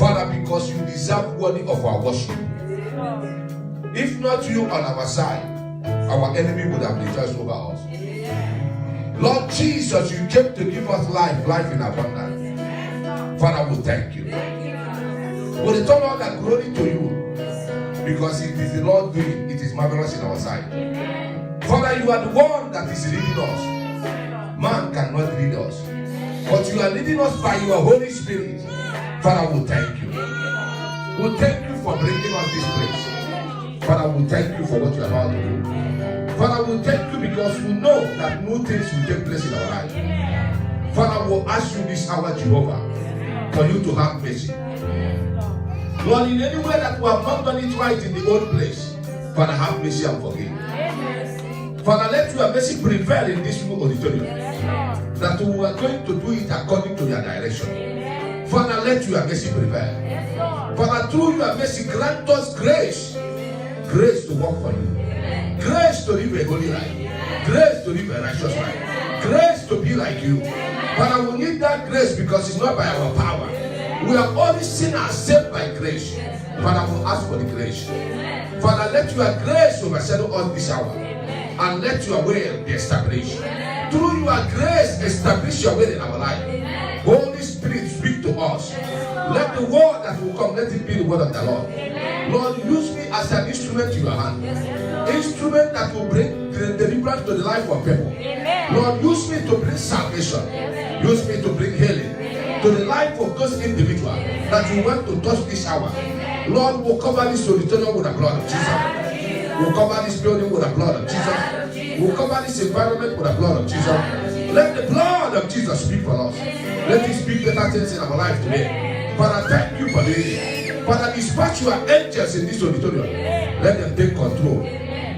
Father, because you deserve worthy of our worship. If not you on our side, our enemy would have rejoiced over us. Lord Jesus, you came to give us life, life in abundance. Father, we thank you. We return all that glory to you, because it is the Lord doing, it is marvelous in our sight. Father, you are the one that is leading us. Man cannot lead us, but you are leading us by your Holy Spirit. Father, we thank you. We thank you for bringing us this place. Father, we thank you for what you are about to do. Father, we thank you because we know that new things will take place in our life. Father, we'll ask you this hour, Jehovah, for you to have mercy. Lord, in any way that we have not done it right in the old place, Father, have mercy and forgive. Father, let your mercy prevail in this new auditorium, that we are going to do it according to your direction. Father, let your mercy prevail. Father, through your mercy, grant us grace. Grace to work for you. Grace to live a holy life. Grace to live a righteous life. Grace to be like you. Father, we need that grace because it's not by our power. We are only sinners saved by grace. Father, we ask for the grace. Father, let your grace overshadow us this hour. And let your will be established. Through your grace, establish your will in our life. Holy Spirit, speak to us. Let the word that will come, let it be the word of the Lord. Lord, use me as an instrument in your hand. Instrument that will bring deliverance to the life of people. Lord, use me to bring salvation. Use me to bring healing to the life of those individuals that you want to touch this hour. Lord, will cover this auditorium with the blood of Jesus. We'll cover this building with the blood of Jesus. We'll cover this environment with the blood of Jesus. Let the blood of Jesus speak for us. Let it speak better things in our life today. Father, thank you for doing it. Father, dispatch your angels in this auditorium. Let them take control.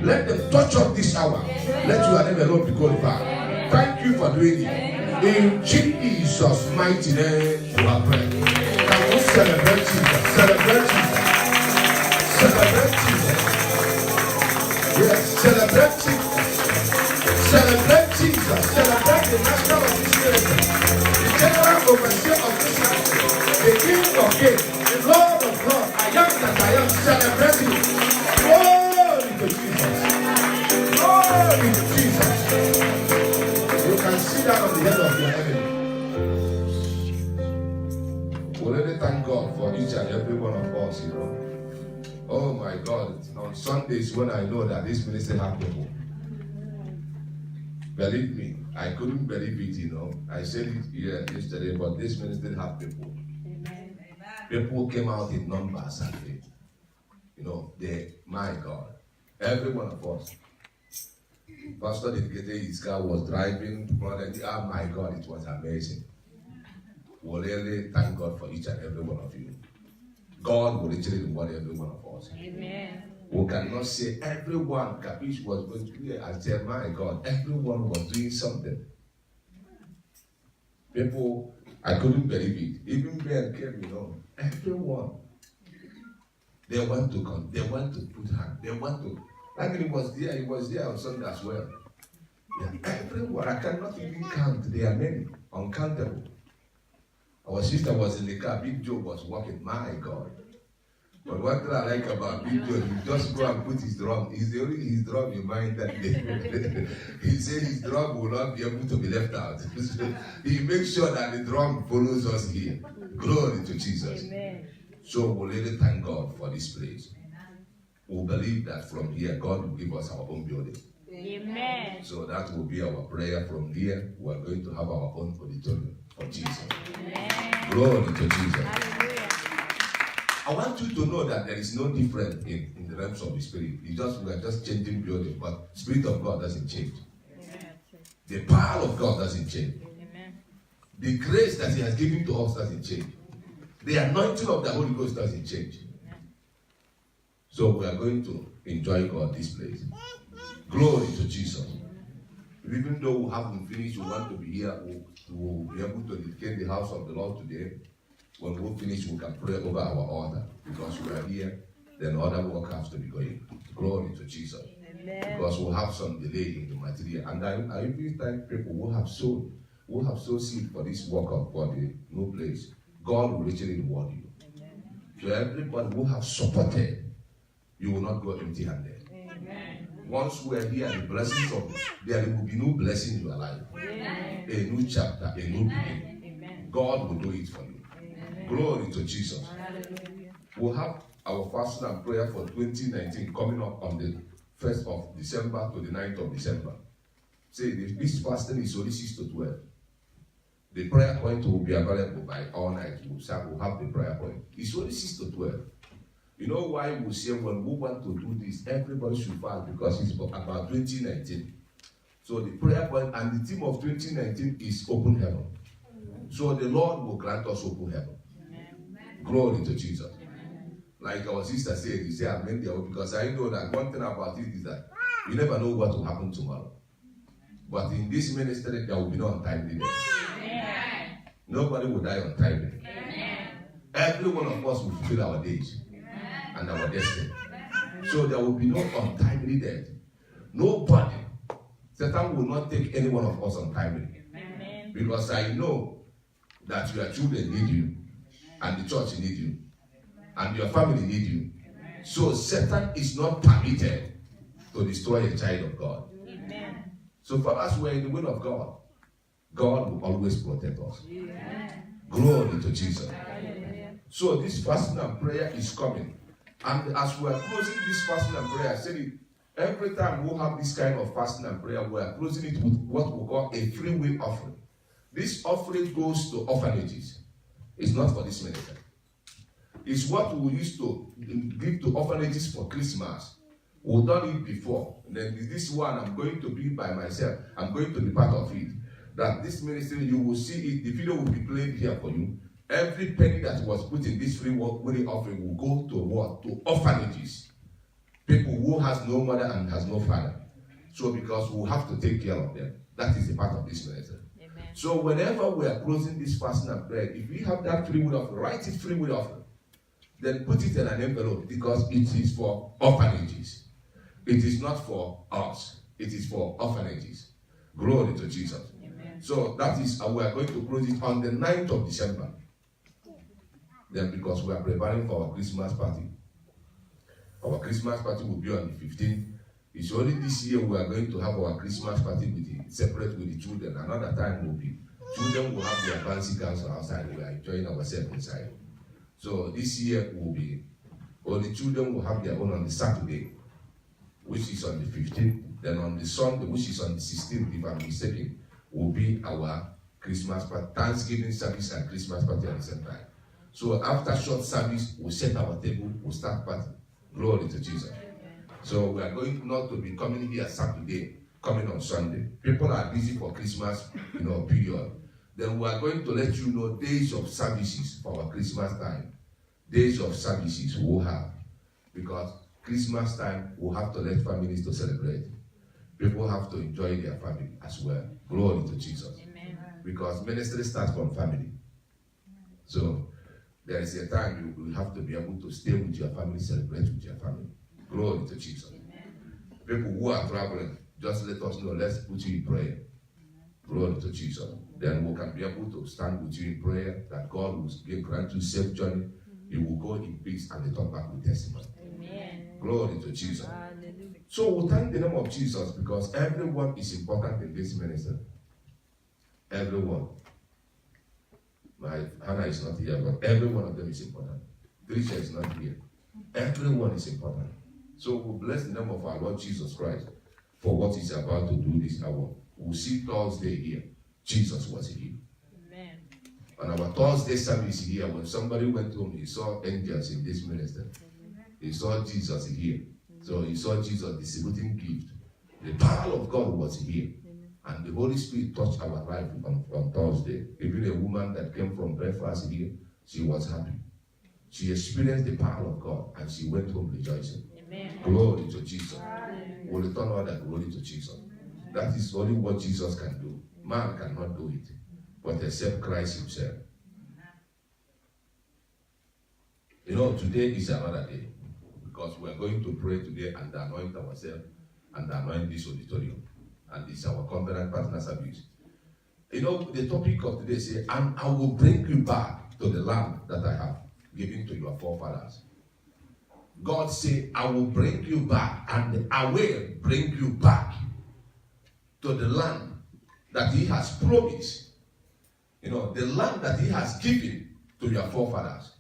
Let them touch up this hour. Let your name alone be glorified. Thank you for doing it. In Jesus' mighty name, we are praying. Can we celebrate Jesus? Celebrate Jesus. Celebrate Jesus. Yes, celebrate Jesus. Celebrate Jesus. Celebrate the master of this nation, the general overseer of this country, the King of Kings, the Lord of Lords. I am that I am. Celebrate him. Glory to Jesus. Glory to Jesus. You can see that on the head of your enemy. We really thank God for each and every one of us, you know. Oh my God, on Sundays when I know that this ministry have people. Believe me, I couldn't believe it, you know. I said it here yesterday, but this ministry have people. Amen. People came out in numbers and they, you know, my God, every one of us. Pastor dedicated his car was driving, oh my God, it was amazing. We really thank God for each and every one of you. God will literally reward every one of us. Amen. We cannot say everyone, Capiche was going to be here and say, my God, everyone was doing something. People, I couldn't believe it. Even men came, you know, everyone. They want to come, they want to put hand, they want to. Like he was there on Sunday as well. Yeah, everyone, I cannot even count, they are many, uncountable. Our sister was in the car, Big Joe was walking, my God. But what I like about Big Joe, he just go and put his drum. It's only his drum you mind that day. He said his drum will not be able to be left out. He makes sure that the drum follows us here. Glory to Jesus. Amen. So we really thank God for this place. We believe that from here, God will give us our own building. Amen. So that will be our prayer from here. We are going to have our own auditorium for Jesus. Amen. Glory to Jesus. Hallelujah. I want you to know that there is no difference in the realms of the spirit. We are just changing building, but Spirit of God doesn't change. Amen. The power of God doesn't change. Amen. The grace that He has given to us doesn't change. The anointing of the Holy Ghost doesn't change. Amen. So we are going to enjoy God this place. Glory to Jesus. Even though we haven't finished, we want to be here. We'll be able to dedicate the house of the Lord today. When we finish, we can pray over our altar. Because we are here, then other work has to be going. Glory to Jesus. Amen. Because we'll have some delay in the material. And I really thank people who have sown seed for this work of God, the new place. God will literally reward you. Amen. To everybody who have supported, you will not go empty-handed. Amen. Once we are here, the blessings of there will be no blessing in your life. Amen. A new chapter, a new beginning. Amen. God will do it for you. Amen. Glory to Jesus. Hallelujah. We'll have our fasting and prayer for 2019 coming up on the 1st of December to the 9th of December. Say this fasting is only 6 to 12. The prayer point will be available by all night. We'll have the prayer point. It's only 6 to 12. You know why we say when we want to do this, everybody should fast because it's about 2019. So the prayer point and the theme of 2019 is open heaven. So the Lord will grant us open heaven. Amen. Glory to Jesus. Amen. Like our sister said, you say amen there because I know that one thing about it is that you never know what will happen tomorrow. But in this ministry, there will be no untimely death. Amen. Nobody will die untimely. Amen. Every one of us will fulfill our days. And our destiny. So there will be no untimely death. Nobody. Satan will not take any one of us untimely. Amen. Because I know that your children need you, and the church need you, and your family need you. Amen. So Satan is not permitted to destroy a child of God. Amen. So for us, we are in the will of God. God will always protect us. Amen. Glory to Jesus. Amen. So this fasting and prayer is coming. And as we are closing this fasting and prayer, I said it, every time we have this kind of fasting and prayer, we are closing it with what we call a free will offering. This offering goes to orphanages. It's not for this ministry. It's what we used to give to orphanages for Christmas. We've done it before. And then this one, I'm going to be by myself. I'm going to be part of it. That this ministry, you will see it. The video will be played here for you. Every penny that was put in this free willing offering will go to what? To orphanages. People who has no mother and has no father. So because we have to take care of them. That is the part of this ministry. Amen. So whenever we are closing this fasting and prayer, if we have that free will offering, write it free will offering. Then put it in an envelope because it is for orphanages. It is not for us. It is for orphanages. Glory to Jesus. Amen. So that is how we are going to close it on the 9th of December. Then because we are preparing for our Christmas party. Our Christmas party will be on the 15th. It's only this year we are going to have our Christmas party separate with the children. Another time will be children will have their fancy gowns outside. We are enjoying ourselves inside. So this year will be only children will have their own on the Saturday, which is on the 15th. Then on the Sunday, which is on the 16th, if I'm mistaken, will be our Christmas party, Thanksgiving service and Christmas party at the same time. So after short service, we'll set our table, we'll start party. Glory to Jesus. So we are going not to be coming here Saturday, coming on Sunday. People are busy for Christmas, period. Then we are going to let you know days of services for our Christmas time. Days of services we'll have. Because Christmas time, we'll have to let families to celebrate. People have to enjoy their family as well. Glory to Jesus. Amen. Because ministry starts from family. So there is a time you will have to be able to stay with your family, celebrate with your family. Glory to Jesus. Amen. People who are traveling, just let us know. Let's put you in prayer. Glory to Jesus. Then we can be able to stand with you in prayer that God will grant you safe journey. You will go in peace and return back with testimony. Amen. Glory to Jesus. Hallelujah. So we thank the name of Jesus because everyone is important in this ministry. Everyone. My Hannah is not here, but every one of them is important. Trisha is not here. Everyone is important. So we bless the name of our Lord Jesus Christ for what he's about to do this hour. We'll see Thursday here. Jesus was here. Amen. On our Thursday service here, when somebody went home, he saw angels in this ministry. Amen. He saw Jesus here. Amen. So he saw Jesus distributing gifts. The power of God was here. Amen. And the Holy Spirit touched our life on Thursday. Even a woman that came from Belfast here, she was happy. She experienced the power of God and she went home rejoicing. Amen. Glory to Jesus. We'll return all that glory to Jesus. Amen. That is only what Jesus can do. Man cannot do it, but except Christ himself. Today is another day because we are going to pray today and anoint ourselves and anoint this auditorium. And it's our covenant partner service. The topic of today says, and I will bring you back to the land that I have given to your forefathers. God said, I will bring you back, and I will bring you back to the land that he has promised. The land that he has given to your forefathers.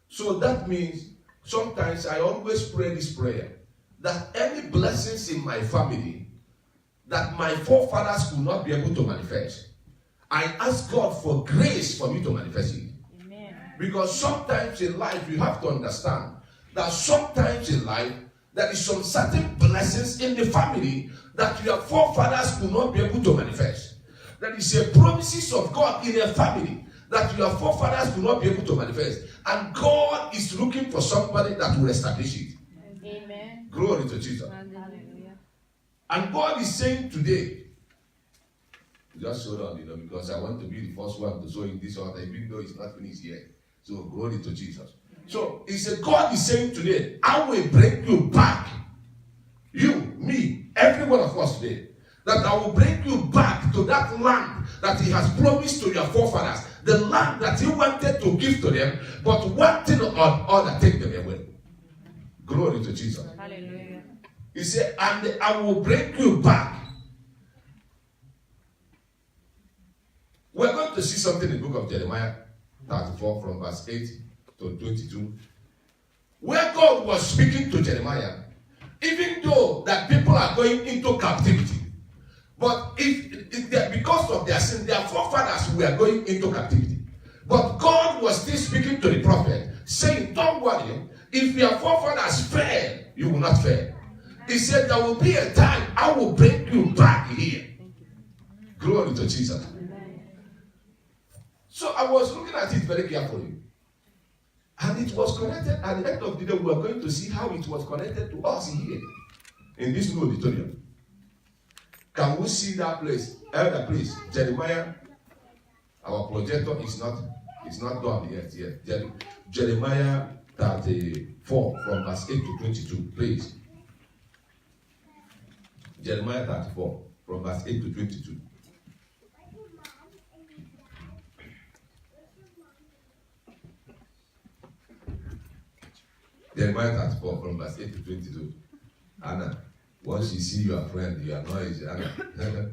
So that means, sometimes I always pray this prayer, that any blessings in my family that my forefathers could not be able to manifest, I ask God for grace for me to manifest it. Amen. Because sometimes in life, you have to understand that sometimes in life, there is some certain blessings in the family that your forefathers could not be able to manifest. There is a promises of God in a family that your forefathers could not be able to manifest. And God is looking for somebody that will establish it. Amen. Glory to Jesus. Hallelujah. And God is saying today, just hold on, because I want to be the first one to show in this altar, even though it's not finished yet. So glory to Jesus. So he said, God is saying today, I will bring you back. You, me, every one of us today. That I will bring you back to that land that he has promised to your forefathers. The land that he wanted to give to them, but one thing or other take them away. Glory to Jesus. Hallelujah. He said, and I will bring you back. We're going to see something in the book of Jeremiah 34 from verse 8 to 22. Where God was speaking to Jeremiah, even though that people are going into captivity, but if because of their sin, their forefathers were going into captivity. But God was still speaking to the prophet, saying, don't worry, if your forefathers fail, you will not fail. He said, there will be a time I will bring you back here. Glory to Jesus. So I was looking at it very carefully. And it was connected. At the end of the day, we are going to see how it was connected to us here in this new auditorium. Can we see that place? Elder, please. Jeremiah, our projector is not done yet. Jeremiah 34 from verse 8 to 22, please. Jeremiah 34 from verse 8 to 22. Jeremiah 34 from verse 8 to 22. Anna, once you see your friend, you annoy Anna.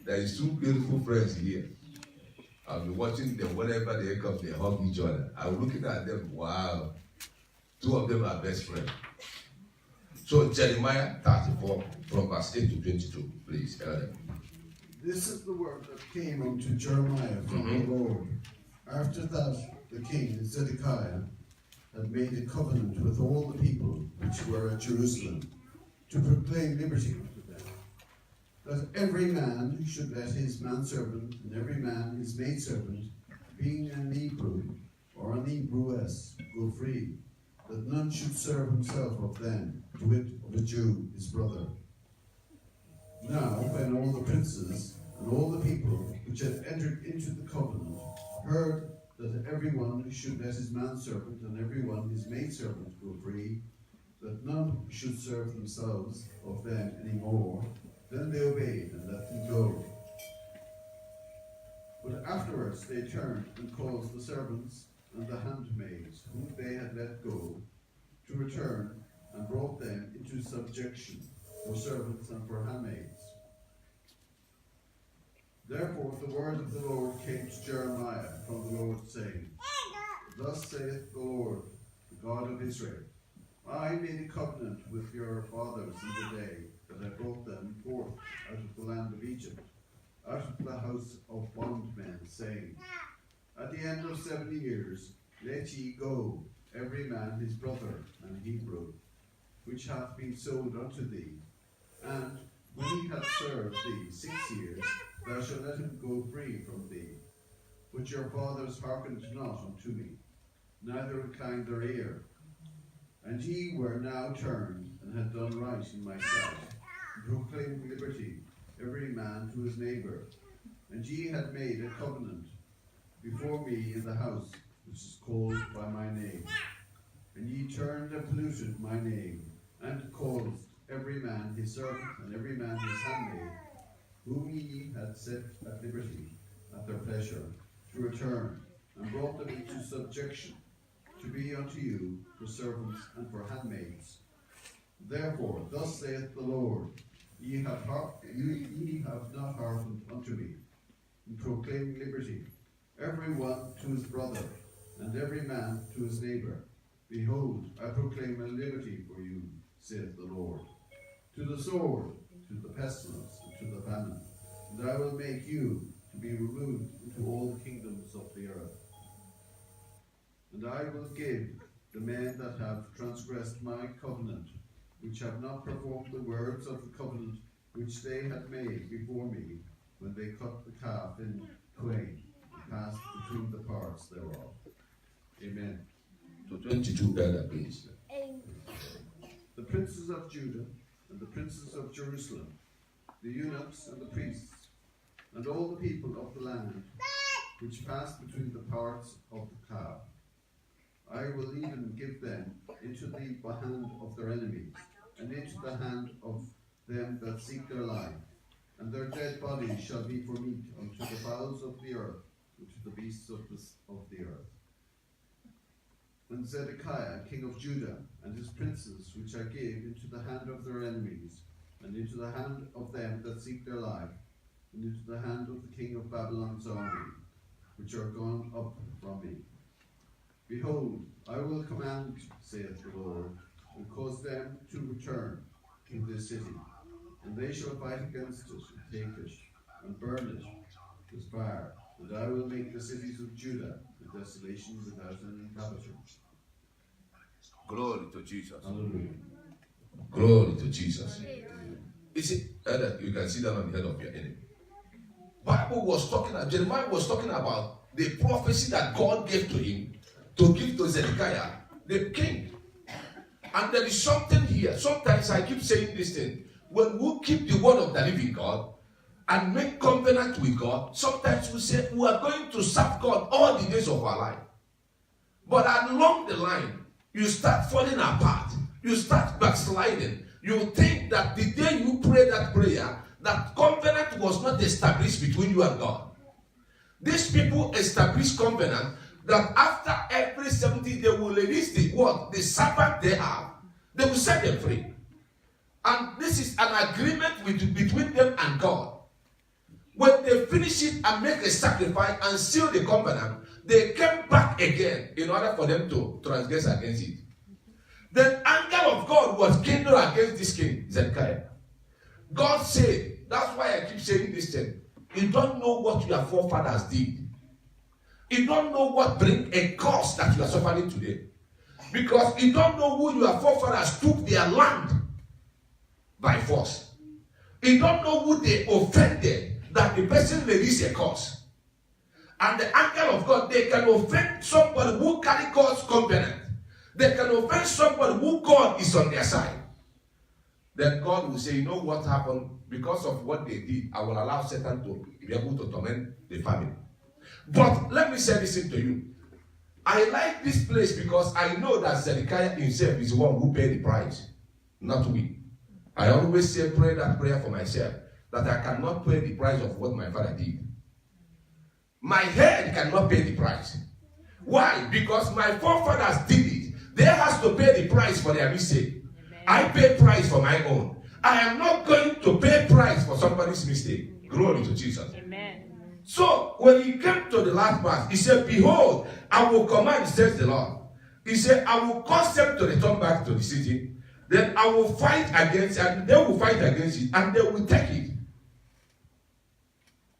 There is two beautiful friends here. I'll be watching them whenever they come, they hug each other. I'm looking at them, wow. Two of them are best friends. So Jeremiah 34 from verse 8 to 22, please. This is the word that came unto Jeremiah from the Lord. After that, the king Zedekiah had made a covenant with all the people which were at Jerusalem to proclaim liberty unto them, that every man should let his manservant and every man his maidservant, being an Hebrew or an Hebrewess, go free, that none should serve himself of them, to wit, of a Jew, his brother. Now, when all the princes and all the people which had entered into the covenant heard that everyone should let his manservant and everyone his maidservant go free, that none should serve themselves of them any more, then they obeyed and let them go. But afterwards they turned and caused the servants and the handmaids whom they had let go to return, and brought them into subjection for servants and for handmaids. Therefore the word of the Lord came to Jeremiah from the Lord, saying, Thus saith the Lord, the God of Israel, I made a covenant with your fathers in the day that I brought them forth out of the land of Egypt, out of the house of bondmen, saying, At the end of 70 years let ye go, every man his brother and Hebrew, which hath been sold unto thee, and when he hath served thee 6 years, thou shalt let him go free from thee. But your fathers hearkened not unto me, neither inclined their ear. And ye were now turned, and had done right in my sight, and proclaimed liberty, every man to his neighbour. And ye had made a covenant before me in the house which is called by my name. And ye turned and polluted my name, and caused every man his servant and every man his handmaid, whom ye had set at liberty at their pleasure, to return, and brought them into subjection, to be unto you for servants and for handmaids. Therefore, thus saith the Lord, ye have not hearkened unto me, in proclaiming liberty, every one to his brother, and every man to his neighbour. Behold, I proclaim a liberty for you, saith the Lord, to the sword, to the pestilence, and to the famine, and I will make you to be removed into all the kingdoms of the earth. And I will give the men that have transgressed my covenant, which have not performed the words of the covenant which they had made before me, when they cut the calf in twain, and passed between the parts thereof. Amen. To 22, Elder, please. The princes of Judah and the princes of Jerusalem, the eunuchs and the priests, and all the people of the land, which passed between the parts of the calf, I will even give them into the hand of their enemies, and into the hand of them that seek their life, and their dead bodies shall be for meat unto the fowls of the earth, and to the beasts of the earth. And Zedekiah, king of Judah, and his princes, which I gave into the hand of their enemies, and into the hand of them that seek their life, and into the hand of the king of Babylon's army, which are gone up from me. Behold, I will command, saith the Lord, and cause them to return to this city, and they shall fight against it, and take it, and burn it with fire, and I will make the cities of Judah a desolation without an inhabitant. Glory to Jesus. Hallelujah. Glory to Jesus. You see, you can see that on the head of your enemy. Bible was talking, Jeremiah was talking about the prophecy that God gave to him to give to Zedekiah, the king. And there is something here. Sometimes I keep saying this thing. When we keep the word of the living God and make covenant with God, sometimes we say we are going to serve God all the days of our life. But along the line, you start falling apart. You start backsliding. You think that the day you pray that prayer, that covenant was not established between you and God. These people establish covenant that after every 70 they will release the word, the Sabbath they have, they will set them free. And this is an agreement between them and God. When they finish it and make a sacrifice and seal the covenant, they came back again in order for them to transgress against it. The anger of God was kindled against this king, Zedekiah. God said, that's why I keep saying this thing. You don't know what your forefathers did. You don't know what brings a curse that you are suffering today. Because you don't know who your forefathers took their land by force. You don't know who they offended that the person released a curse. And the anger of God, they can offend somebody who carry God's covenant. They can offend somebody who God is on their side. Then God will say, you know what happened? Because of what they did, I will allow Satan to be able to torment the family. But let me say this to you. I like this place because I know that Zedekiah himself is the one who paid the price, not we. I always say, pray that prayer for myself, that I cannot pay the price of what my father did. My head cannot pay the price. Why? Because my forefathers did it. They have to pay the price for their mistake. Amen. I pay price for my own. I am not going to pay price for somebody's mistake. Amen. Glory to Jesus. Amen. So when he came to the last part, he said, behold, I will command, says the Lord. He said, I will cause them to return back to the city. Then I will fight against it, and they will fight against it, and they will take it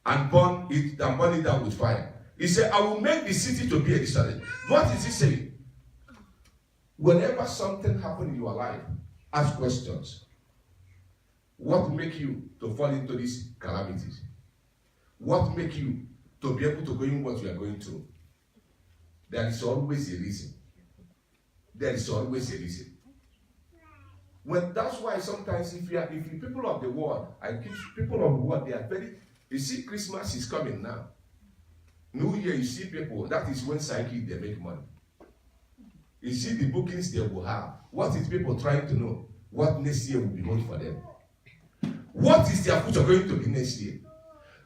and burn it down with fire. He said, I will make the city to be a desolate. What is he saying? Whenever something happens in your life, ask questions. What makes you to fall into these calamities? What makes you to be able to go in what you are going through? There is always a reason. There is always a reason. That's why sometimes if you people of the world, people of the world, they are very, you see Christmas is coming now. New Year, you see people, that is when psychic they make money. You see the bookings they will have. What is people trying to know? What next year will be good for them? What is their future going to be next year?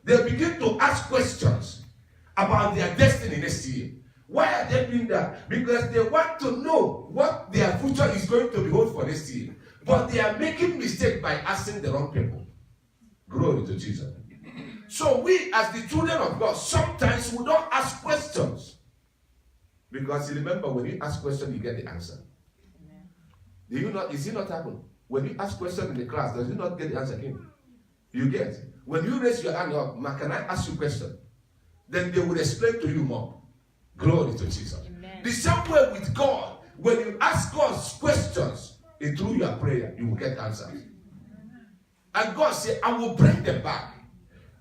They begin to ask questions about their destiny next year. Why are they doing that? Because they want to know what their future is going to be good for next year. But they are making mistake by asking the wrong people. Glory to Jesus. So we as the children of God, sometimes we don't ask questions. Because you remember, when you ask questions, you get the answer. Is it not happen? When you ask questions in the class, does you not get the answer in? You get. When you raise your hand up, can I ask you a question? Then they will explain to you more. Glory to Jesus. Amen. The same way with God, when you ask God questions through your prayer, you will get answers. And God said, I will bring them back,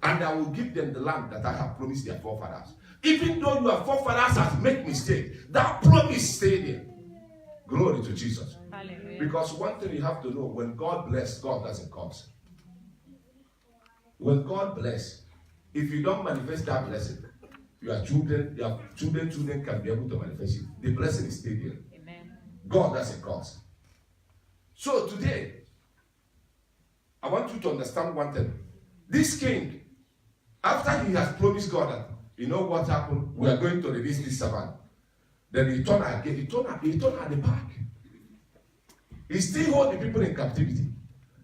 and I will give them the land that I have promised their forefathers. Even though your forefathers have made mistake, that promise stay there. Glory to Jesus. Hallelujah. Because one thing you have to know, when God bless, God doesn't curse. When God bless, if you don't manifest that blessing, your children can be able to manifest it. The blessing is stay there. Amen. God doesn't curse. So today, I want you to understand one thing. This king, after he has promised God that, you know what happened? We are going to release this servant. Then he turned again. He turned at the back. He still hold the people in captivity.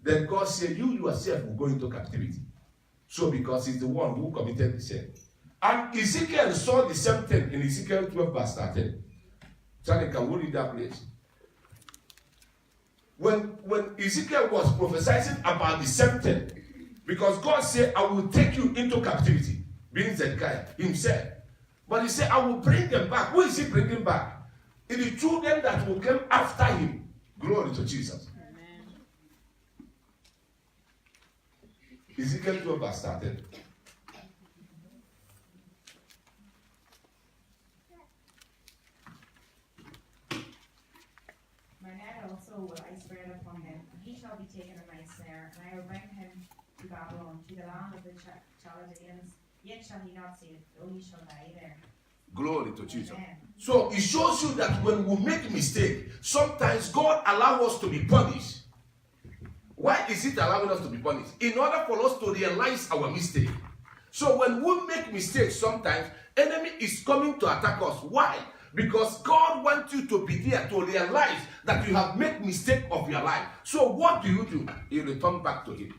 Then God said, you yourself will go into captivity. So because he's the one who committed the sin. And Ezekiel saw the same thing in Ezekiel 12 verse 13. Charlie, can we read that place? When Ezekiel was prophesying about the same thing, because God said, I will take you into captivity. Being Zedekiah himself. But he said, I will bring them back. Who is he bringing back? It is children that will come after him. Glory to Jesus. Amen. Ezekiel 12 verse 13. My net also will I spread upon him, and he shall be taken in my snare, and I will bring him to Babylon, to the land of the Chaldeans. Yet shall he not see it, though he shall die there. Glory to Jesus. Amen. So it shows you that when we make mistake, sometimes God allows us to be punished. Why is it allowing us to be punished? In order for us to realize our mistake. So when we make mistakes, sometimes enemy is coming to attack us. Why? Because God wants you to be there to realize that you have made mistake of your life. So what do? You return back to him.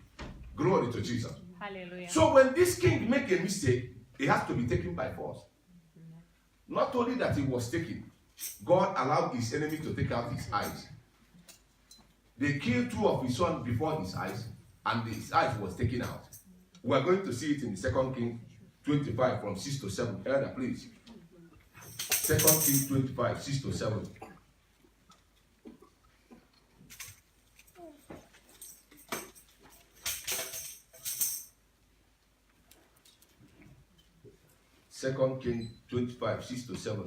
Glory to Jesus. Hallelujah. So when this king make a mistake, he has to be taken by force. Not only that he was taken, God allowed his enemy to take out his eyes. They killed 2 of his sons before his eyes, and his eyes was taken out. We are going to see it in 2 Kings 25 from 6 to 7. Elder, please. 2 Kings 25, 6 to 7. Second King 25, 6 to 7.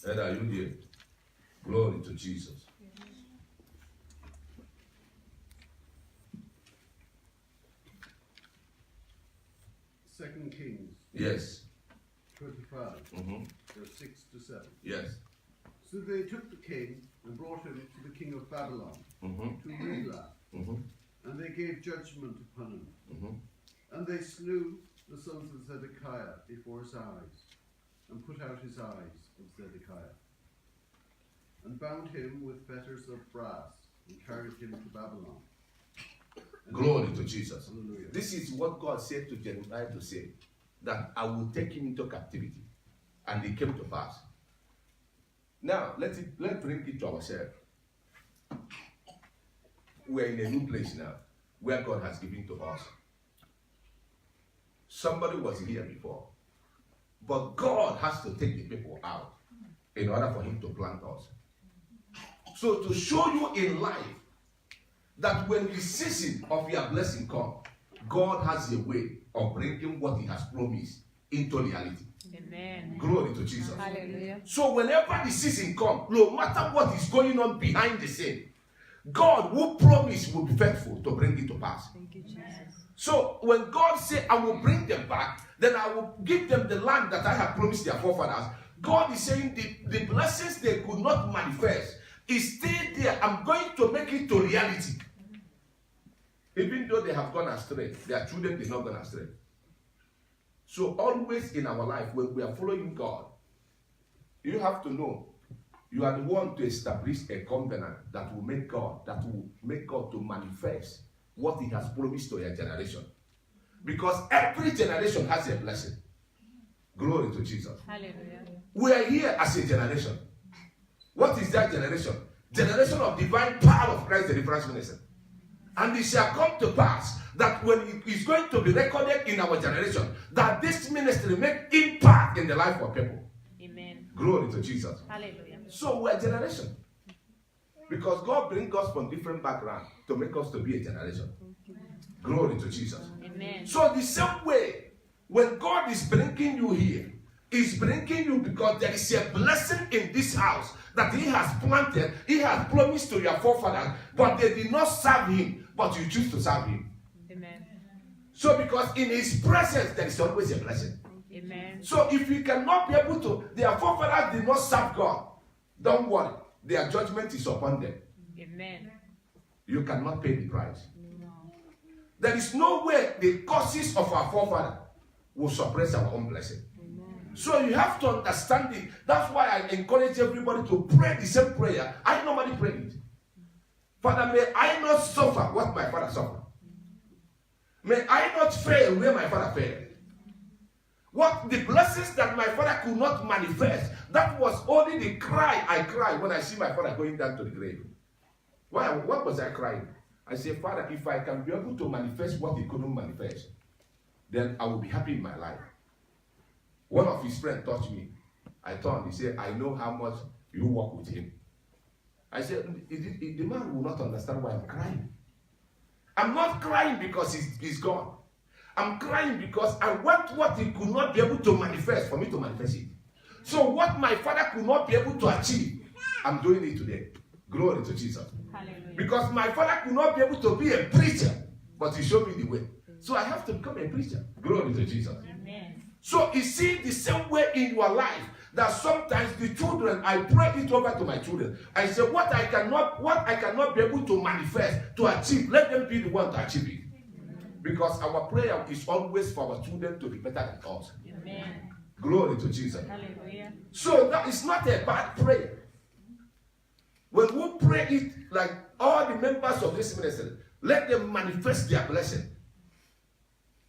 Ed, are you there? Glory to Jesus. Second Kings Yes. 25, verse 6 to 7. Yes. So they took the king and brought him to the king of Babylon, to Riblah, and they gave judgment upon him. And they slew the sons of Zedekiah before his eyes, and put out his eyes of Zedekiah, and bound him with fetters of brass, and carried him to Babylon. And Glory to Jesus. Hallelujah. This is what God said to Jeremiah to say, that I will take him into captivity. And it came to pass. Now, let's bring it to ourselves. We're in a new place now, where God has given to us. Somebody was here before. But God has to take the people out in order for him to plant us. So to show you in life that when the season of your blessing comes, God has a way of bringing what he has promised into reality. Amen. Glory to Jesus. Hallelujah. So whenever the season comes, no matter what is going on behind the scene, God who promised will be faithful to bring it to pass. Thank you, Jesus. So when God said, I will bring them back, then I will give them the land that I have promised their forefathers. God is saying the blessings they could not manifest is still there. I'm going to make it to reality. Even though they have gone astray, their children did not go astray. So always in our life, when we are following God, you have to know you are the one to establish a covenant that will make God to manifest what he has promised to your generation. Because every generation has a blessing. Glory to Jesus. Hallelujah. We are here as a generation. What is that generation? Generation of divine power of Christ, the deliverance ministry. And it shall come to pass that when it is going to be recorded in our generation, that this ministry make impact in the life of people. Amen. Glory to Jesus. Hallelujah. So we're a generation. Because God brings us from different backgrounds to make us to be a generation. Glory to Jesus. Amen. So the same way, when God is bringing you here, He's bringing you because there is a blessing in this house that he has planted, he has promised to your forefathers, but they did not serve him, but you choose to serve him. Amen. So because in his presence, there is always a blessing. Amen. So if you cannot be able to, their forefathers did not serve God, don't worry, their judgment is upon them. Amen. You cannot pay the price. No. There is no way the causes of our forefathers will suppress our own blessing. So you have to understand it. That's why I encourage everybody to pray the same prayer I normally pray it. Father, may I not suffer what my father suffered. May I not fail where my father failed. What the blessings that my father could not manifest, that was only the cry I cry when I see my father going down to the grave. What was I crying? I say, Father, if I can be able to manifest what he couldn't manifest, then I will be happy in my life. One of his friends touched me. I turned. He said, I know how much you work with him. I said, the man will not understand why I'm crying. I'm not crying because he's gone. I'm crying because I want what he could not be able to manifest for me to manifest it. So what my father could not be able to achieve, I'm doing it today. Glory to Jesus. Hallelujah. Because my father could not be able to be a preacher, but he showed me the way. So I have to become a preacher. Glory to Jesus. Amen. So you see the same way in your life that sometimes the children, I pray it over to my children. I say what I cannot be able to manifest, to achieve, let them be the one to achieve it. Because our prayer is always for our children to be better than us. Amen. Glory to Jesus. Hallelujah. So that is not a bad prayer. When we pray it like all the members of this ministry, let them manifest their blessing.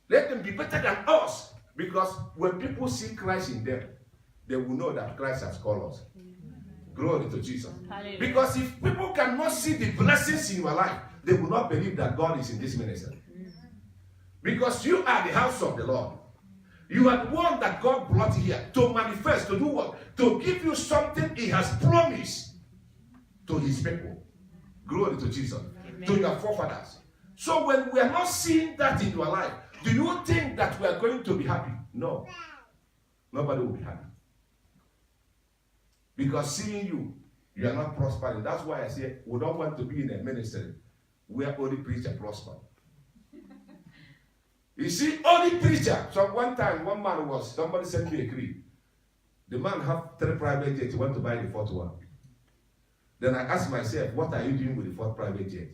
Let them be better than us. Because when people see Christ in them, they will know that Christ has called us. Glory to Jesus. Hallelujah. Because if people cannot see the blessings in your life, they will not believe that God is in this ministry. Because you are the house of the Lord. You are the one that God brought here to manifest, to do what? To give you something He has promised to His people. Glory to Jesus. Amen. To your forefathers. So when we are not seeing that in your life, do you think that we are going to be happy? No. Nobody will be happy. Because seeing you are not prospering. That's why I say we don't want to be in a ministry where only preacher prosper. You see, only preacher. So one time, somebody sent me a creed. The man have 3 private jets. He went to buy the 4th one. Then I asked myself, what are you doing with the 4th private jet?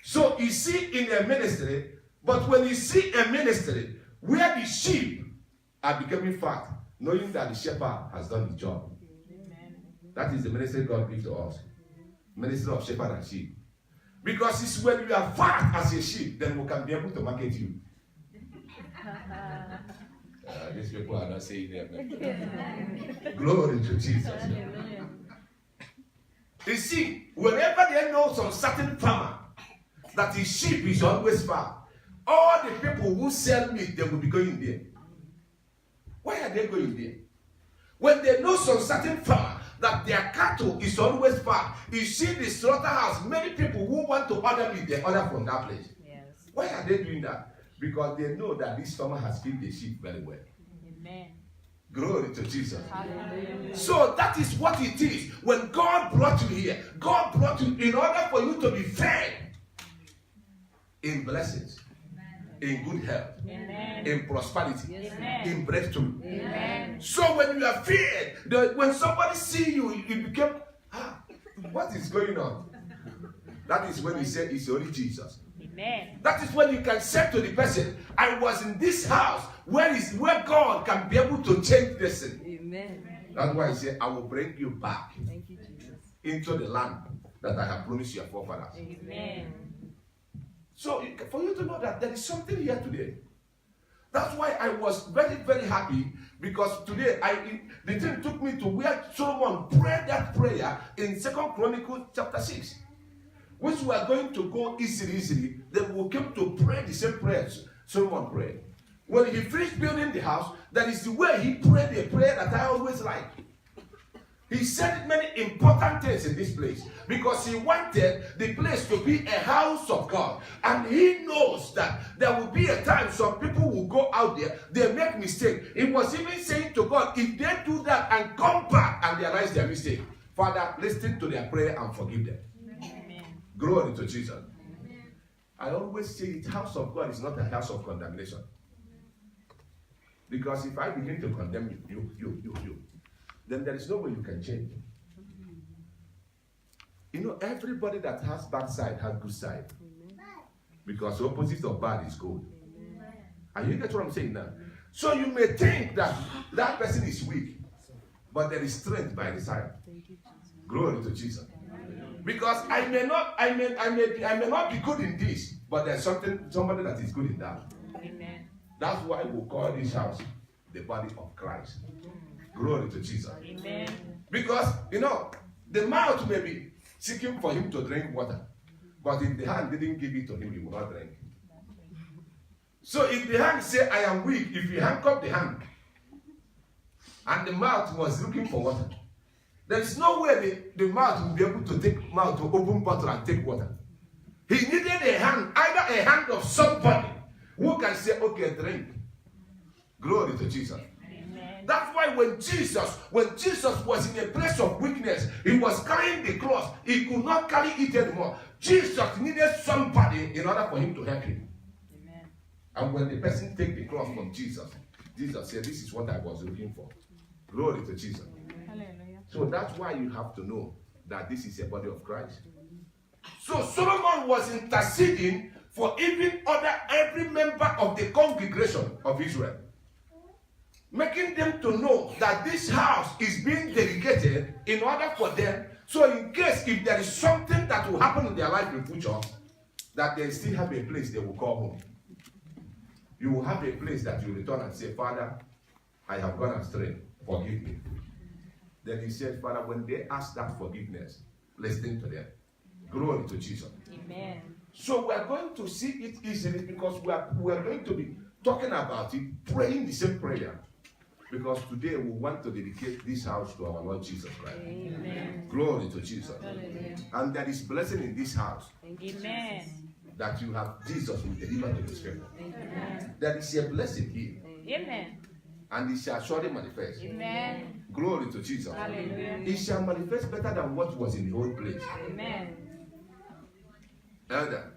So you see in a ministry, but when you see a ministry where the sheep are becoming fat, knowing that the shepherd has done the job. Amen. That is the ministry God gives to us. Ministry of shepherd and sheep. Because it's when you are fat as a sheep, then we can be able to market you. These people are not saying that. Glory to Jesus. Hallelujah. You see, whenever they know some certain farmer that his sheep is always fat, all the people who sell meat, they will be going there. Why are they going there? When they know some certain farmer that their cattle is always fat, you see the slaughterhouse, many people who want to order meat, they order from that place. Yes. Why are they doing that? Because they know that this farmer has fed the sheep very well. Amen. Glory to Jesus. Hallelujah. So that is what it is. When God brought you here, God brought you in order for you to be fed in blessings, in good health, Amen. in prosperity, Amen. in breakthrough. Amen. So when you are fed, when somebody see you, you become, what is going on? That is when you say it's only Jesus. Amen. That is when you can say to the person, I was in this house where God can be able to change this thing. Amen. That's why I say, I will bring you back Thank you, Jesus. into the land that I have promised your forefathers. Amen. So for you to know that there is something here today. That's why I was very, very happy, because today the thing took me to where Solomon prayed that prayer in 2 Chronicles chapter 6. Which we are going to go easily, then we came to pray the same prayers Solomon prayed. When he finished building the house, that is the way he prayed a prayer that I always like. He said many important things in this place because he wanted the place to be a house of God. And he knows that there will be a time some people will go out there, they make mistake. He was even saying to God, if they do that and come back and realize their mistake, Father, listen to their prayer and forgive them. Amen. Glory to Jesus. I always say it, house of God is not a house of condemnation. Because if I begin to condemn you, then there is no way you can change. You know, everybody that has bad side has good side. Because the opposite of bad is good. Are you get what I'm saying now? So you may think that that person is weak, but there is strength by the side. Glory to Jesus. Because I may not be good in this, but there's somebody that is good in that. Amen. That's why we call this house the body of Christ. Glory to Jesus. Amen. Because, you know, the mouth may be seeking for him to drink water. But if the hand didn't give it to him, he will not drink. So if the hand say, I am weak, if you handcuff the hand, And the mouth was looking for water. There is no way the mouth will be able to open bottle and take water. He needed a hand, either a hand of somebody who can say, okay, drink. Glory to Jesus. Amen. That's why when Jesus was in a place of weakness, he was carrying the cross. He could not carry it anymore. Jesus needed somebody in order for him to help him. Amen. And when the person take the cross from Jesus, Jesus said, this is what I was looking for. Glory to Jesus. Hallelujah. So that's why you have to know that this is a body of Christ. So Solomon was interceding for every member of the congregation of Israel, making them to know that this house is being dedicated in order for them, so in case if there is something that will happen in their life in future, that they still have a place they will call home. You will have a place that you return and say, Father, I have gone astray, forgive me. Then he said, Father, when they ask that forgiveness, listen to them. Glory to Jesus. Amen. So we are going to see it easily because we are going to be talking about it, praying the same prayer. Because today we want to dedicate this house to our Lord Jesus Christ. Amen. Glory to Jesus. Hallelujah. And there is blessing in this house Amen. that you have Jesus will deliver to his people. Amen. There is a blessing here. Amen. And it shall surely manifest. Amen. Glory to Jesus. Hallelujah. It shall manifest better than what was in the old place. Amen. Elder,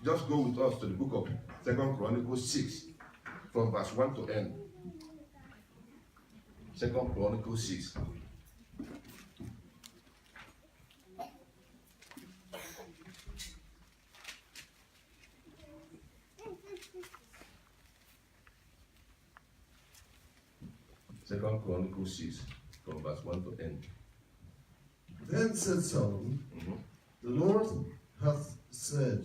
just go with us to the book of 2 Chronicles 6, from verse 1 to end. 2 Chronicles 6. Second Chronicles 6, from verse 1 to end. Then said Solomon, The Lord hath said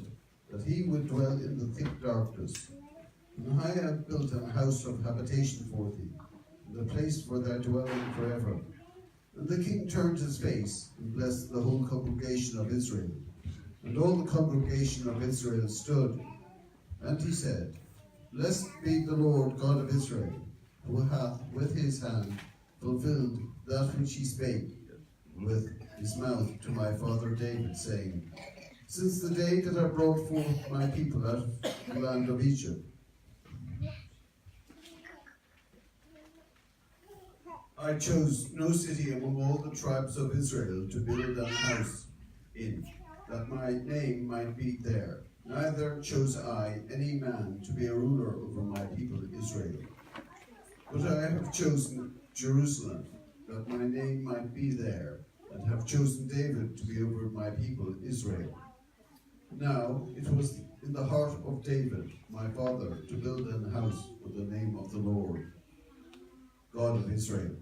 that he would dwell in the thick darkness. And I have built a house of habitation for thee, and a place for thy dwelling forever. And the king turned his face, and blessed the whole congregation of Israel. And all the congregation of Israel stood. And he said, Blessed be the Lord God of Israel, who hath with his hand fulfilled that which he spake with his mouth to my father David, saying, Since the day that I brought forth my people out of the land of Egypt, I chose no city among all the tribes of Israel to build an house in, that my name might be there. Neither chose I any man to be a ruler over my people Israel. But I have chosen Jerusalem, that my name might be there, and have chosen David to be over my people Israel. Now it was in the heart of David, my father, to build an house for the name of the Lord, God of Israel.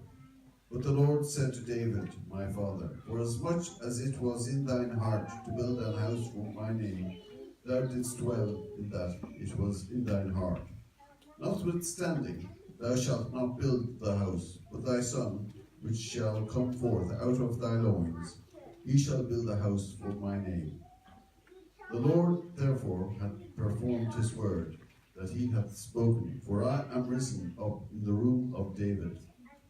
But the Lord said to David, my father, Forasmuch as it was in thine heart to build an house for my name, thou didst dwell in that it was in thine heart. Notwithstanding, thou shalt not build the house, but thy son, which shall come forth out of thy loins, he shall build a house for my name. The Lord therefore hath performed his word, that he hath spoken. For I am risen up in the room of David,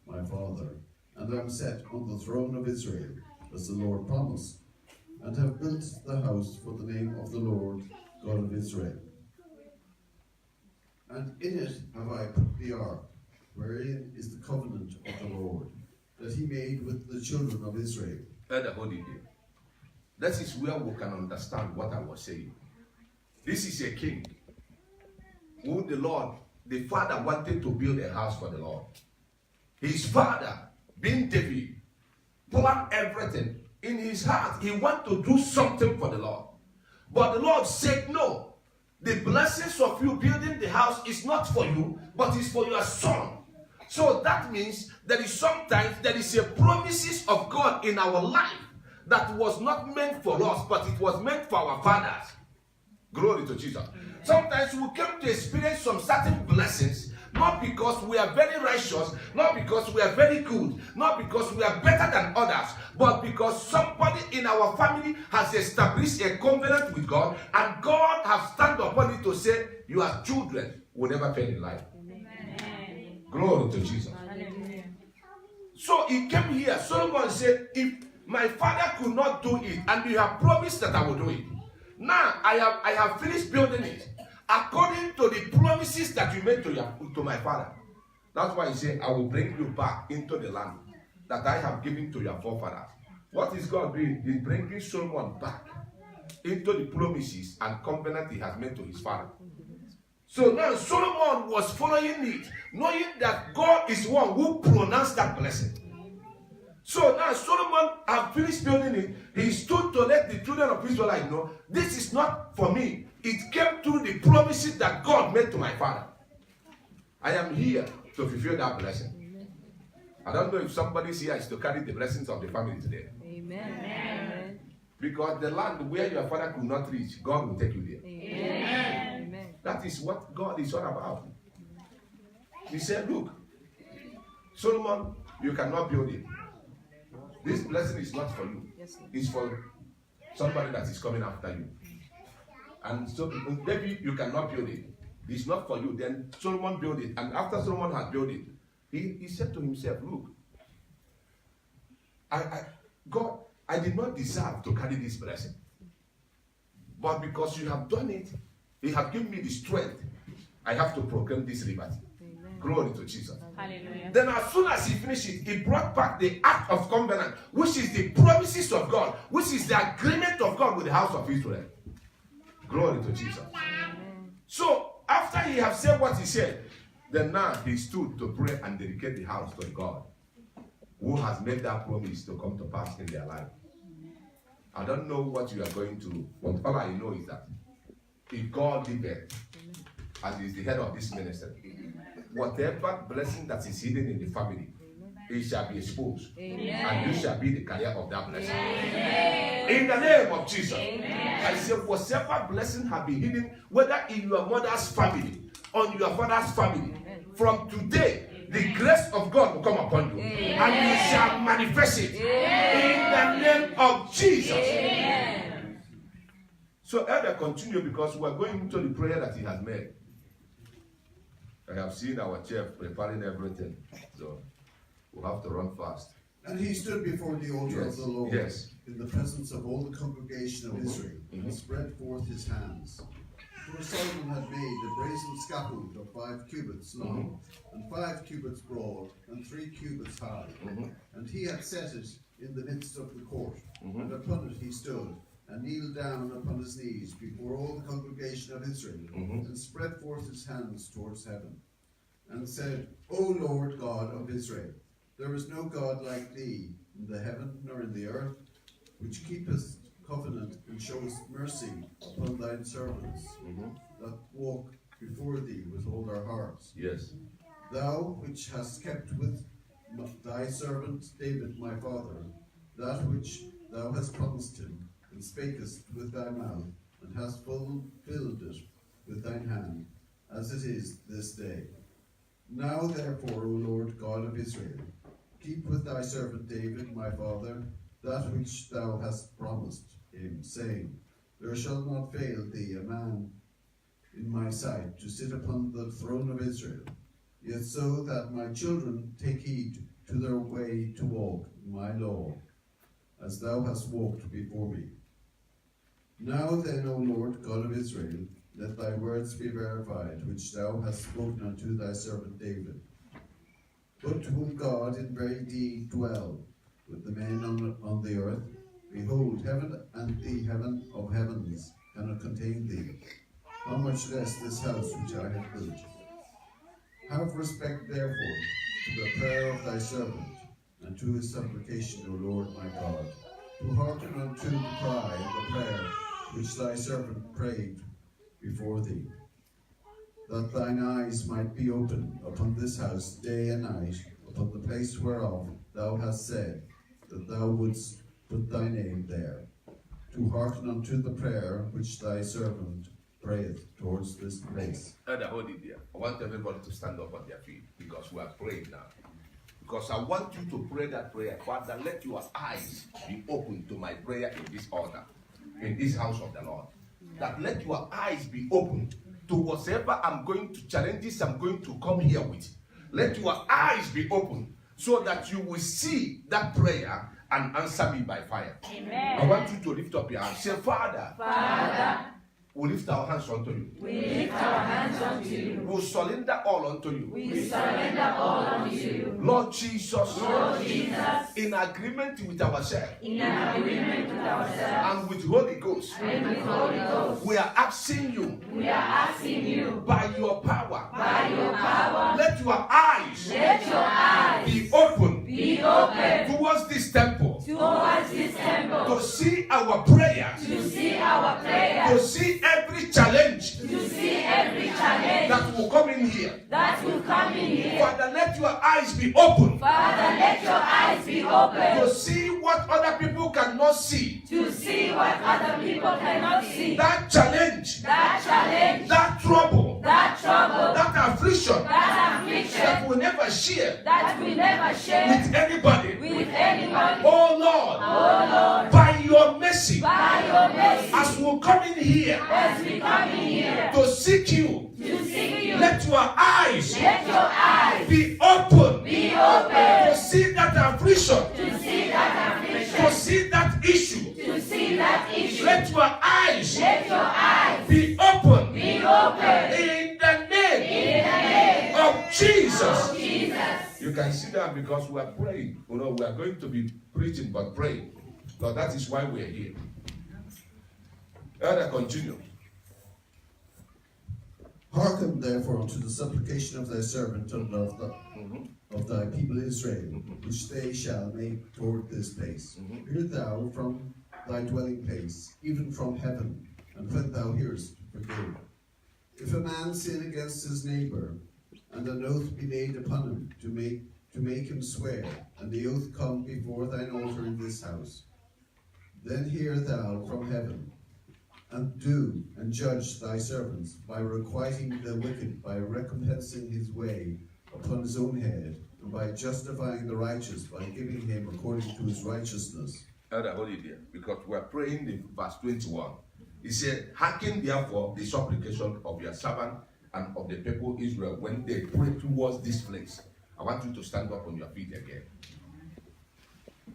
my father, and am set on the throne of Israel, as the Lord promised, and have built the house for the name of the Lord, God of Israel. And in it have I put the ark, wherein is the covenant of the Lord, that he made with the children of Israel. Elder, hold it here. That is where we can understand what I was saying. This is a king who the Lord, the father, wanted to build a house for the Lord. His father, being David, planned everything. In his heart, he wanted to do something for the Lord. But the Lord said, no. The blessings of you building the house is not for you, but it's for your son. So that means there is a promises of God in our life that was not meant for us, but it was meant for our fathers. Glory to Jesus. Sometimes we come to experience some certain blessings, not because we are very righteous, not because we are very good, not because we are better than others, but because somebody in our family has established a covenant with God, and God has stand upon it to say, your children will never fail in life. Amen. Glory to Jesus. Hallelujah. So he came here. Solomon said, if my father could not do it, and you have promised that I will do it. Now I have finished building it according to the promises that you made to my father. That's why he said, I will bring you back into the land that I have given to your forefathers. What is God doing? He's bringing Solomon back into the promises and covenant he has made to his father. So now Solomon was following it, knowing that God is one who pronounced that blessing. So now Solomon had finished building it. He stood to let the children of Israel know, this is not for me. It came through the promises that God made to my father. I am here to fulfill that blessing. I don't know if somebody's here is to carry the blessings of the family today. Amen. Because the land where your father could not reach, God will take you there. Amen. That is what God is all about. He said, look, Solomon, you cannot build it. This blessing is not for you. It's for somebody that is coming after you. And so, David, you cannot build it. It's not for you. Then Solomon built it. And after Solomon had built it, he said to himself, look, God, I did not deserve to carry this blessing. But because you have done it, you have given me the strength, I have to proclaim this liberty. Amen. Glory to Jesus. Hallelujah. Then as soon as he finished it, he brought back the Ark of Covenant, which is the promises of God, which is the agreement of God with the house of Israel. Glory to Jesus. Amen. So after he have said what he said, then now he stood to pray and dedicate the house to God, who has made that promise to come to pass in their life. I don't know what you are going to, but all I know is that if God liveth, as is the head of this ministry, whatever blessing that is hidden in the family, it shall be exposed. Amen. And you shall be the carrier of that blessing. Amen. In the name of Jesus. Amen. I say, whatever blessing have been hidden, whether in your mother's family or in your father's family, from today, the grace of God will come upon you. Amen. And you shall manifest it. Amen. In the name of Jesus. Amen. So Elder, continue, because we are going into the prayer that he has made. I have seen our chef preparing everything. So we'll have to run fast. And he stood before the altar of the Lord in the presence of all the congregation of Israel, and spread forth his hands. For Solomon had made a brazen scaffold of 5 cubits long, and 5 cubits broad, and 3 cubits high. And he had set it in the midst of the court, and upon it he stood, and kneeled down upon his knees before all the congregation of Israel, and spread forth his hands towards heaven, and said, O Lord God of Israel, there is no God like thee in the heaven nor in the earth, which keepest covenant and showest mercy upon thine servants that walk before thee with all their hearts. Yes. Thou which hast kept with thy servant David my father, that which thou hast promised him, and spakest with thy mouth, and hast fulfilled it with thine hand, as it is this day. Now therefore, O Lord God of Israel, keep with thy servant David my father that which thou hast promised him, saying, There shall not fail thee a man in my sight to sit upon the throne of Israel, yet so that my children take heed to their way to walk in my law, as thou hast walked before me. Now then, O Lord God of Israel, let thy words be verified, which thou hast spoken unto thy servant David. But will God in very deed dwell with the men on the earth? Behold, heaven and the heaven of heavens cannot contain thee, how much less this house which I have built. Have respect therefore to the prayer of thy servant, and to his supplication, O Lord my God, to hearken unto the cry and the prayer which thy servant prayed before thee, that thine eyes might be open upon this house day and night, upon the place whereof thou hast said that thou wouldst put thy name there, to hearken unto the prayer which thy servant prayeth towards this place. Elder, hold it there. I want everybody to stand up on their feet, because we are praying now. Because I want you to pray that prayer. Father, let your eyes be open to my prayer in this altar, in this house of the Lord. That let your eyes be open to whatever I'm going to challenges I'm going to come here with. Let your eyes be open, so that you will see that prayer and answer me by fire. Amen. I want you to lift up your hands. Say, Father, Father, we lift our hands unto you. we lift our hands unto you. We surrender all unto you. We surrender all unto you. Lord Jesus, Lord Jesus, in agreement with ourselves in agreement with ourselves and with Holy Ghost, and with Holy Ghost, we are asking you we are asking you, by your power, by your power, let your eyes let your eyes be open be open towards this temple towards this temple, to see our prayers, to see our to prayers, see every challenge to see every challenge that will come in here. that will come in here. Father, let your eyes be open Father, let your eyes be open to see what other people cannot see. to see what other people cannot see. That challenge, That challenge, that trouble, that trouble, that affliction that affliction that we never share that we never share with anybody. with anybody. Oh Lord, Oh Lord, by your mercy, by your mercy, as we come in here as we come in here to seek you, to seek you, let your eyes let your eyes be open be open to see that affliction, to see that to affliction, see that issue. to see that issue. Let your eyes Let your eyes be open be open in the name in the name of Jesus. of Jesus. You can sit down because we are praying. You know, we are going to be preaching but praying. So that is why we are here. Elder, continue. Hearken therefore unto the supplication of thy servant and of thy people Israel, which they shall make toward this place. Hear thou from thy dwelling place, even from heaven, and when thou hearest, forgive. If a man sin against his neighbor, and an oath be laid upon him to make him swear, and the oath come before thine altar in this house, then hear thou from heaven, and do and judge thy servants by requiting the wicked, by recompensing his way upon his own head, and by justifying the righteous, by giving him according to his righteousness. Elder, hold it there, because we are praying the verse 21. He said, hearken therefore the supplication of your servant and of the people Israel when they pray towards this place. I want you to stand up on your feet again.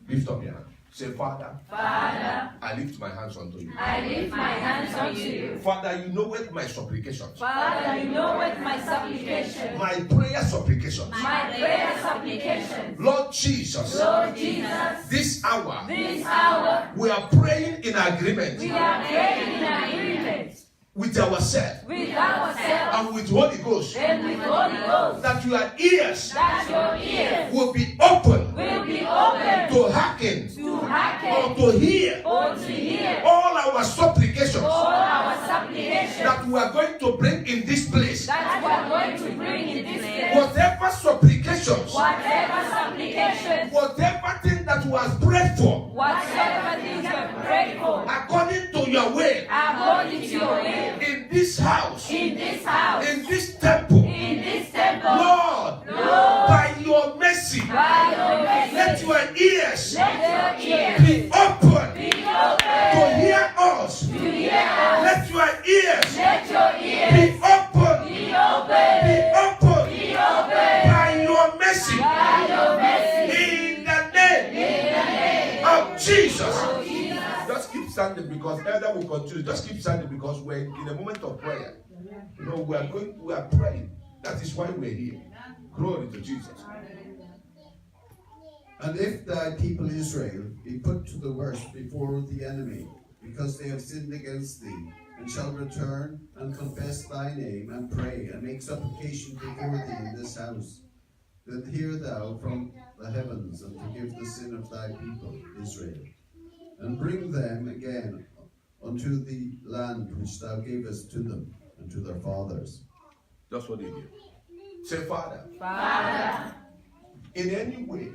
Lift up your hand. Say, Father, Father, I lift my hands unto you. I lift my hands unto you. Father, you know what my supplications. Father, you know what my supplication, My prayer supplications. my prayer supplication. Lord Jesus, Lord Jesus, this hour, this hour, we are praying in agreement we are praying in agreement with ourselves with ourselves and with Holy Ghost and with Holy Ghost, that your ears that your ears will be open will be open to hearken to or hearken to hear or to hear all our supplications all our supplications that we are going to bring in this place. that we are going to bring in this place. Whatever supplications, Whatever supplications, whatever thing that was prayed for, whatever things you have prayed for, according to your will, according to your will, in this house, in this house, in this temple, in this temple, Lord, by your mercy, by your mercy, let your ears let your ears be open be to open hear us. to hear us. Let your ears Let your be ears open, be open, be open be open by your mercy by your mercy, in the name in the name of Jesus. of Jesus. Just keep standing because Elder will continue. Just keep standing because we're in a moment of prayer. You know, we are praying. That is why we're here. Glory to Jesus. And if thy people Israel be put to the worst before the enemy, because they have sinned against thee, and shall return and confess thy name, and pray, and make supplication before thee in this house, then hear thou from the heavens, and forgive the sin of thy people Israel, and bring them again unto the land which thou gavest to them and to their fathers. That's what they did. Say, Father, Father, in any way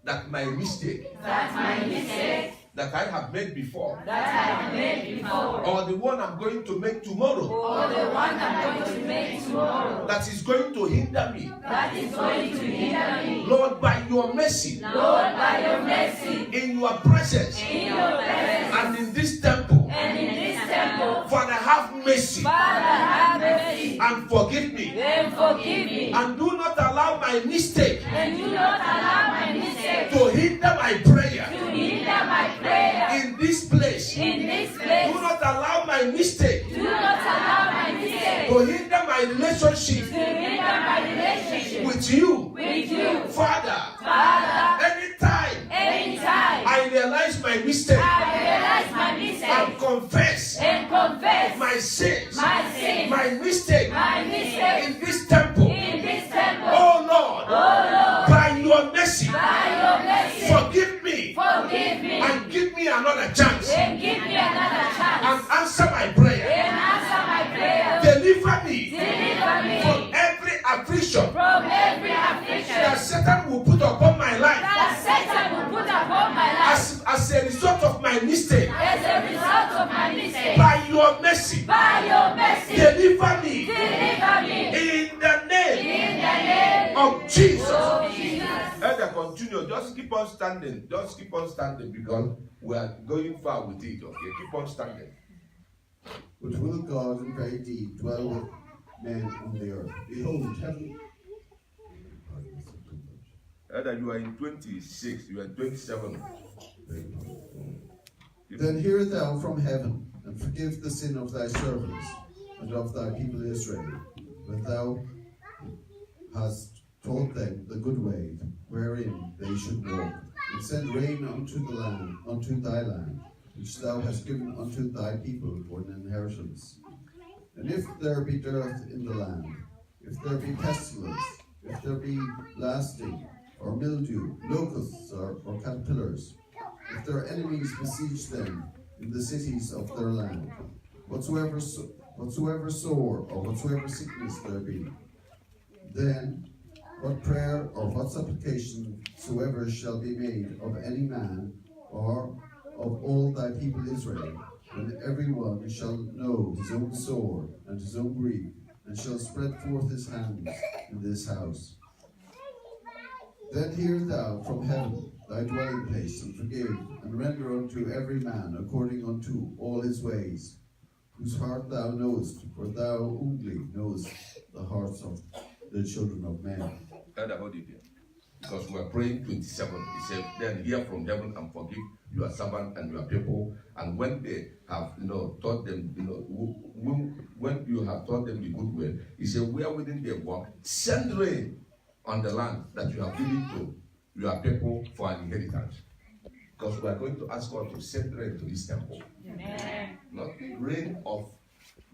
that my mistake that my mistake that I have made before, that I have made before, or the one I'm going to make tomorrow, or the one I'm going to make tomorrow, that is going to hinder me, that is going to hinder me, Lord, by your mercy, Lord, by your mercy, in your presence, in your presence, and in this temple, and in this temple, Father, have mercy Father, have mercy, and forgive me, and forgive me, and do not allow my my mistake And do not allow my mistake to hinder my prayer to hinder my prayer in this place. in this Do place. not allow my mistake Do not allow my mistake to hinder my relationship to hinder my relationship with you. with you. Father, Father, anytime anytime I realize my mistake I realize my and mistake confess and confess my sins, my sin, my mistake my mistake in this temple, in this temple, oh Lord, by your mercy, by your mercy, forgive me forgive me and give me another chance and give me another and chance answer my prayer. and answer my prayer. Deliver me Deliver from me every affliction from every affliction that Satan will put upon my life that Satan will put upon my life as a result of my mistake. as a result of my mistake. By your mercy, By your mercy, deliver me deliver me in the name in the name of Jesus. of Jesus. Elder, continue. Just keep on standing. Just keep on standing because we are going far with it. Okay, keep on standing. But will God in very deed dwell with men on the earth? Behold, heaven. Elder, you are in 26. You are in 27. Then hear thou from heaven, and forgive the sin of thy servants and of thy people Israel, when thou hast taught them the good way wherein they should walk, and send rain unto thy land, which thou hast given unto thy people for an inheritance. And if there be dearth in the land, if there be pestilence, if there be blasting, or mildew, locusts, or caterpillars, if their enemies besiege them in the cities of their land, whatsoever sore or whatsoever sickness there be, then what prayer or what supplication soever shall be made of any man or of all thy people Israel, when every one shall know his own sore and his own grief, and shall spread forth his hands in this house. Then hear thou from heaven thy dwelling place, and forgive, and render unto every man according unto all his ways, whose heart thou knowest, for thou only knowest the hearts of the children of men. Elder, hold it there. Because we are praying 27. He said, then hear from heaven and forgive your servant and your people. And when they have, taught them, when you have taught them the good way, he said, where within they walk, send rain on the land that you have given to your people for an inheritance. Because we are going to ask God to send rain to this temple. Amen. Not rain of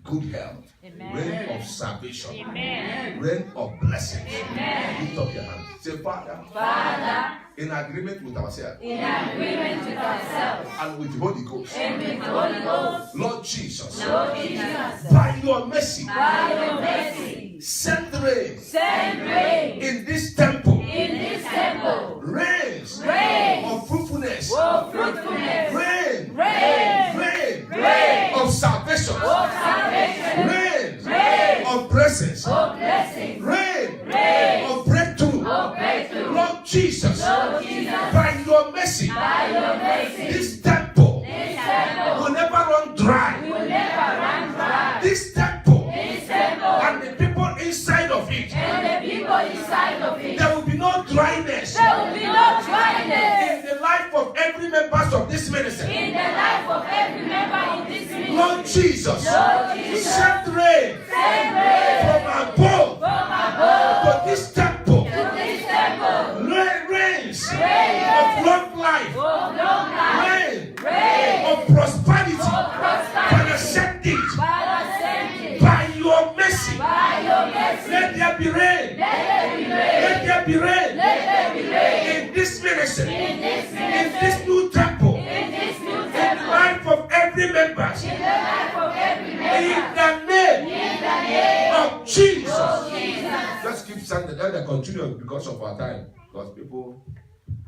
good health, Amen. rain of salvation, Amen. rain of blessings. Amen. Lift up your hands. Say, Father, Father, in agreement with ourselves in agreement with ourselves and with the Holy Ghost, and with the Holy Ghost, Lord Jesus, Lord Jesus, by your mercy, by your mercy, send rain send rain in this temple, in this temple, rains rain of fruitfulness, of fruitfulness, rain, rain, rain rain of salvation, of salvation, rain rain of blessings, of blessings, rain rain of breakthrough. of breakthrough. Lord Jesus, Lord Jesus, by your mercy, by your mercy, this temple this temple will never run dry. will never run dry. This temple This temple and the people inside of it, and the people inside of it, there will be no dryness there will be no dryness in the life of every member of this ministry. in the life of every member in this ministry. Lord Jesus, Lord Jesus, send rain send rain from above from above to this temple. to this temple. Rains Rain of long life, of long life, rain rain of prosperity. of Father, prosperity. send it Father, send it by your mercy. by your mercy. Let there be rain. Let there be rain. Let there be rain Let there be rain in this ministry, in this in ministry, this new temple, in this new in the temple, life of every member. in the life of every In member. the name In the name of Jesus. of Jesus. Just keep standing. Let us continue because of our time. Because people,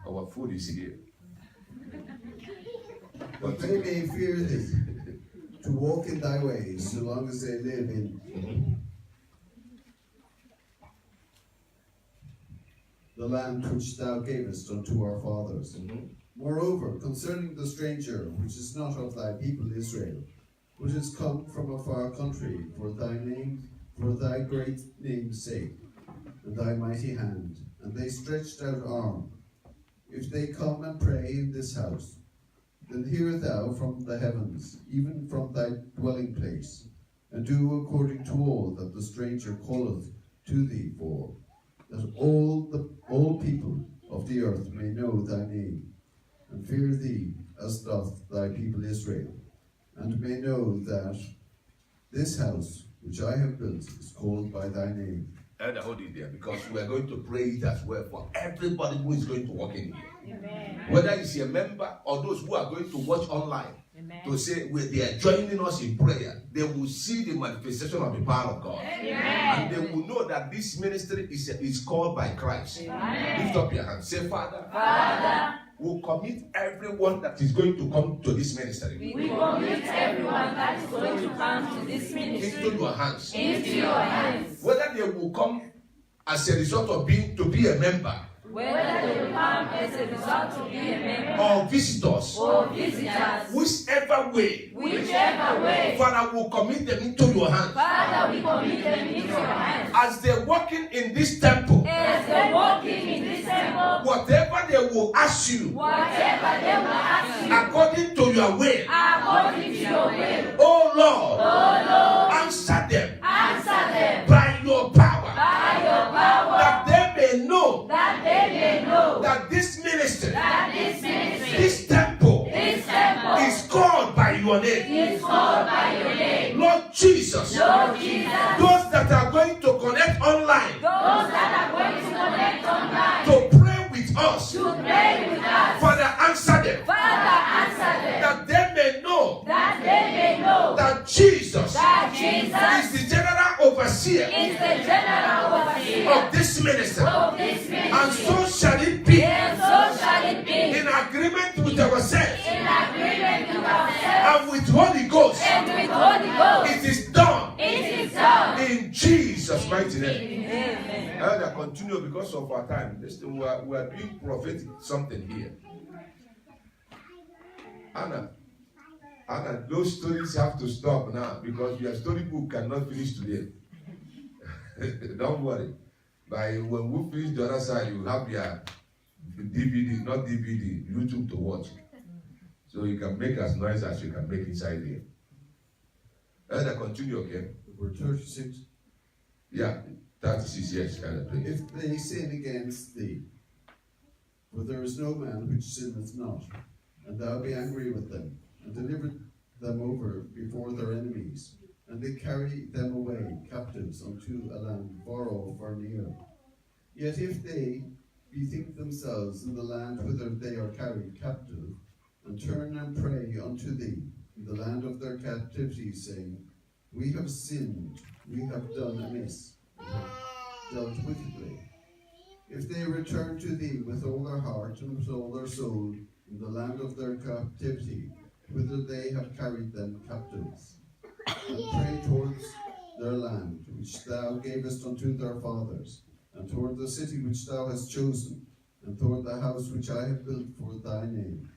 our food is here. But they may fear thee, to walk in thy ways, so long as they live in the land which thou gavest unto our fathers. Moreover, concerning the stranger, which is not of thy people Israel, which is come from a far country for thy great name's sake, and thy mighty hand, and thy stretched out arm. If they come and pray in this house, then hear thou from the heavens, even from thy dwelling place, and do according to all that the stranger calleth to thee for, that all people of the earth may know thy name, and fear thee as doth thy people Israel, and may know that this house which I have built is called by thy name. And I hold it there because we are going to pray it as well for everybody who is going to walk in here. Amen. Whether it's a member or those who are going to watch online, Amen. to say they are joining us in prayer, they will see the manifestation of the power of God. Amen. And they will know that this ministry is called by Christ. Amen. Lift up your hand. Say, Father, Father, we'll commit everyone that is going to come to this ministry we commit everyone that is going to come to this ministry into your hands. into your hands. Whether they will come as a result of to be a member, Whether they will come as a result of being a member or visitors, or visitors, whichever way, whichever way, Father, will commit them into your hands. Father, we commit them into your hands. As they're walking in this temple, As they're walking in this temple, whatever they will ask you, whatever they will ask you, according to your will, according to your will, oh Lord, oh Lord, answer them answer them by your power, by your power, that they may know that they may know that this ministry, that this ministry, this temple, this temple is called by your name. is called by your name. Lord Jesus, Lord Jesus, those that are going to connect online those that are going to connect online to pray with us, to pray with us, Father, answer them, Father, answer them, that they may know that they may know that Jesus that Jesus is the general overseer is the general overseer of this ministry. of this ministry. And so shall it be, And so shall it be, in agreement with ourselves in agreement with ourselves and with Holy Ghost. and with Holy Ghost. It is done It is done. in Jesus' mighty name. Amen. I'll continue because of our time. Listen, we are doing prophetic something here. Anna, those stories have to stop now because your storybook cannot finish today. Don't worry. By when we finish the other side, you have your DVD, not DVD, YouTube to watch. So you can make as noise as you can make inside here. Elder, continue, okay? Verse 36. Yeah, 36 years, Elder, please. If they sin against thee, for there is no man which sinneth not, and thou be angry with them, and deliver them over before their enemies, and they carry them away captives unto a land far off or near. Yet if they bethink themselves in the land whither they are carried captive, and turn and pray unto thee in the land of their captivity, saying, We have sinned, we have done amiss, we have dealt wickedly. If they return to thee with all their heart and with all their soul in the land of their captivity, whither they have carried them captives, and pray towards their land, which thou gavest unto their fathers, and toward the city which thou hast chosen, and toward the house which I have built for thy name,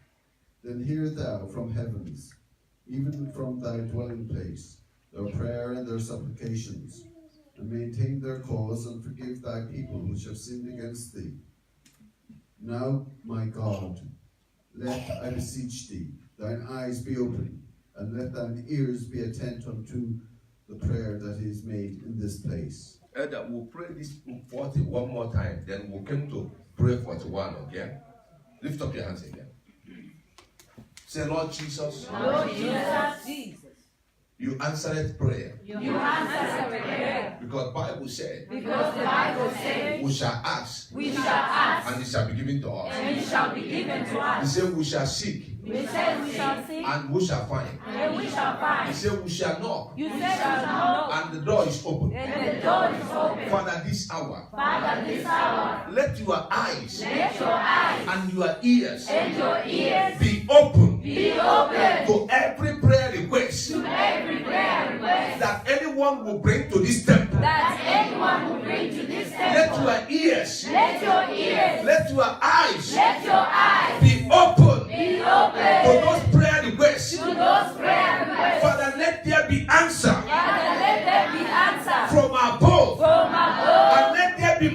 then hear thou from heavens, even from thy dwelling place, their prayer and their supplications, and maintain their cause, and forgive thy people which have sinned against thee. Now, my God, let, I beseech thee, thine eyes be open, and let thine ears be attent unto the prayer that is made in this place. Elder, we'll pray this 40 one more time, then we'll come to pray 41, okay? Lift up your hands again. Say, Lord Jesus, Lord Jesus, you answered prayer. you answer the prayer, Because Bible said, because the Bible says, we shall ask, we shall ask, and it shall be given to us. and it shall be given to He us. said, we shall seek, We said we shall seek, and we shall find. and we shall He find. said, we shall knock, You said we shall know, and the door is open. and the door is open. Father, this hour, Father, this hour, let your eyes let your eyes and your ears and your ears be open be open to every prayer request to every prayer request that anyone will bring to this temple. that anyone will bring to this Let temple. your ears, Let your ears, let your eyes let your eyes be open be to open those prayer requests. to those prayer requests. Father, let there be answer Father, let there be answer from above, from above, and let there be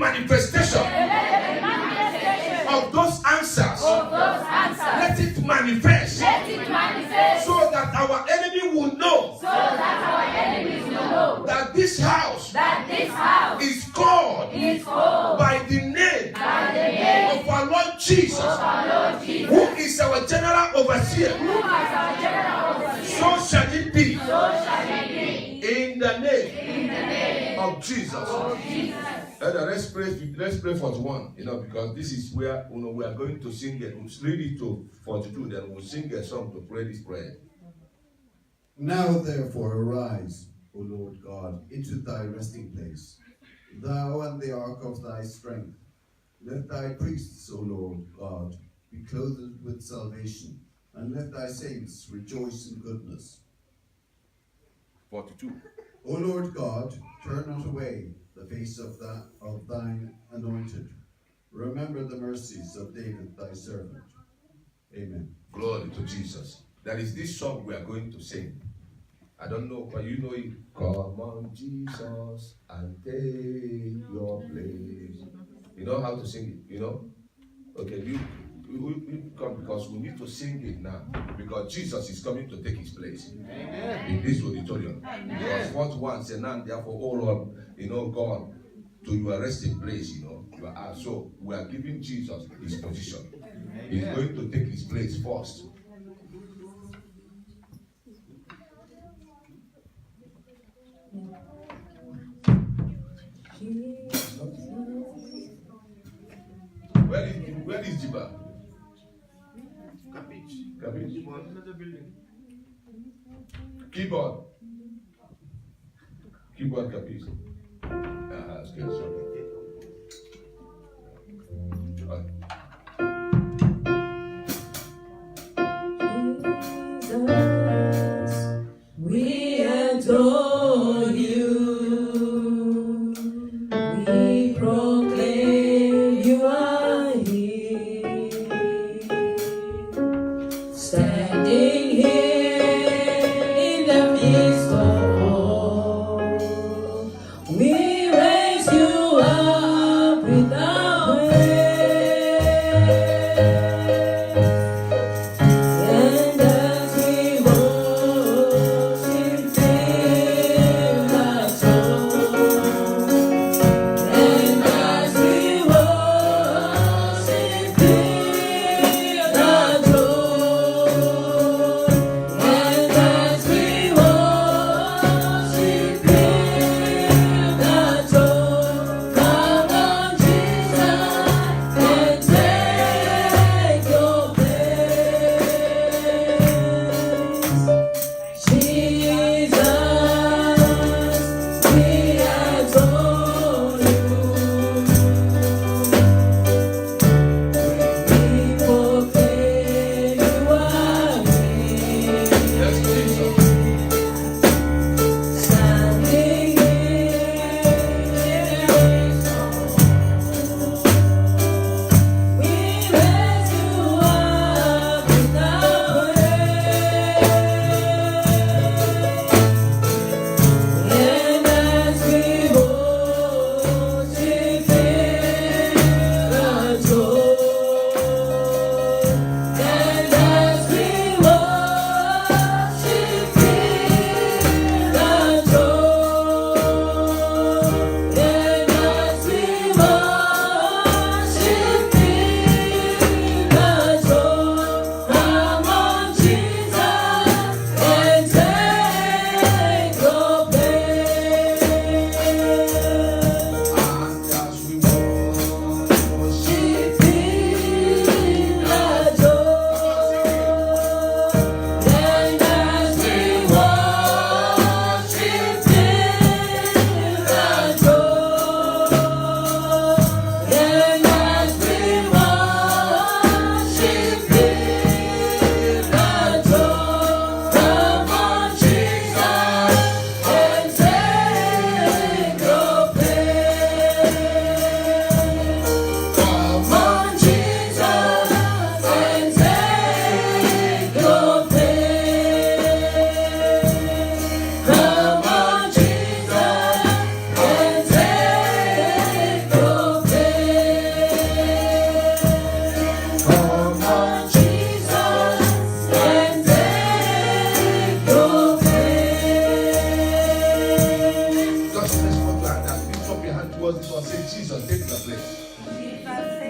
manifest. Let it manifest. So that our enemy will know. So that our enemies will know. That this house. That this house Is called. Is called. By the name. By the name. Of our Lord Jesus. Of our Lord Jesus. Who is our general overseer. Who is our general overseer. So shall it be. So shall it be. In the name. In the name. Of Jesus. Of Jesus. Let's pray 41, because this is where we are going to sing it. We'll read it to 42, then we'll sing a song to pray this prayer. Now therefore arise, O Lord God, into thy resting place, thou and the ark of thy strength. Let thy priests, O Lord God, be clothed with salvation, and let thy saints rejoice in goodness. 42. O Lord God, turn not away the face of thine anointed. Remember the mercies of David thy servant. Amen. Glory to Jesus. That is this song we are going to sing. I don't know, but you know it. Come on, Jesus, and take your place. You know how to sing it, Okay, we come because we need to sing it now. Because Jesus is coming to take his place. Amen. In this auditorium. Amen. Because 41 said, now therefore, oh Lord, God, to your resting place, you are so we are giving Jesus his position. Amen. He's going to take his place first. Where is Jiba? Cabbage. Another building. Keyboard, cabbage. Okay, sorry. We adore you. We proclaim you are here. Standing here in the midst of all, we raise you up.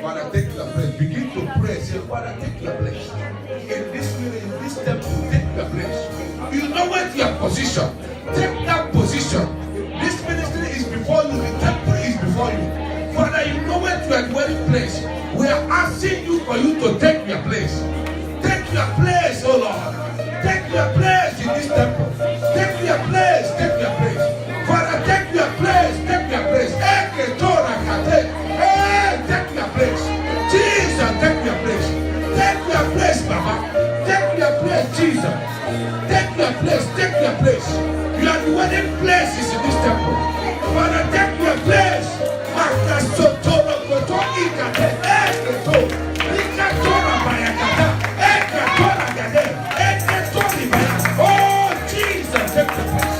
Father, take your place. Begin to pray. Say, Father, take your place. In this minute, in this temple, take your place. You know what your position. Take that position. This ministry is before you. The temple is before you. Father, you know what your dwelling place. We are asking you for you to take your place. Take your place, oh Lord. Take your place in this temple. Take your place. Take your place. Father, take your place. Take your place. Take your place. Jesus, take your place. Take your place, Mama. Take your place, Jesus. Take your place. Take your place. You are the wedding places in this temple. Father, take your place. Oh, Jesus, take your place.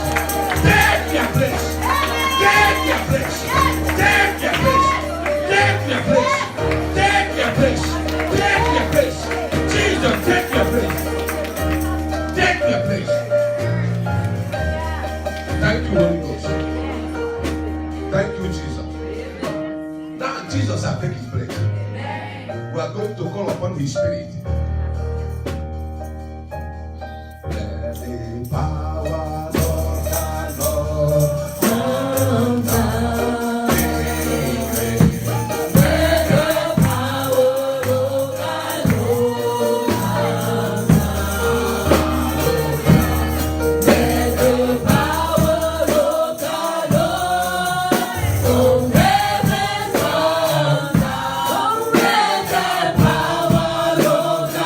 Take your place. Take your place. Take your place. Take your place. Take your place. Take your place. Jesus, take your place. Take your place. Thank you, Holy Ghost. Thank you, Jesus. Now Jesus has taken his place. We are going to call upon his spirit. Let the power of the Lord come down. Let the power of the Lord come down. Let the power of the Lord from heaven come down. Let the power of the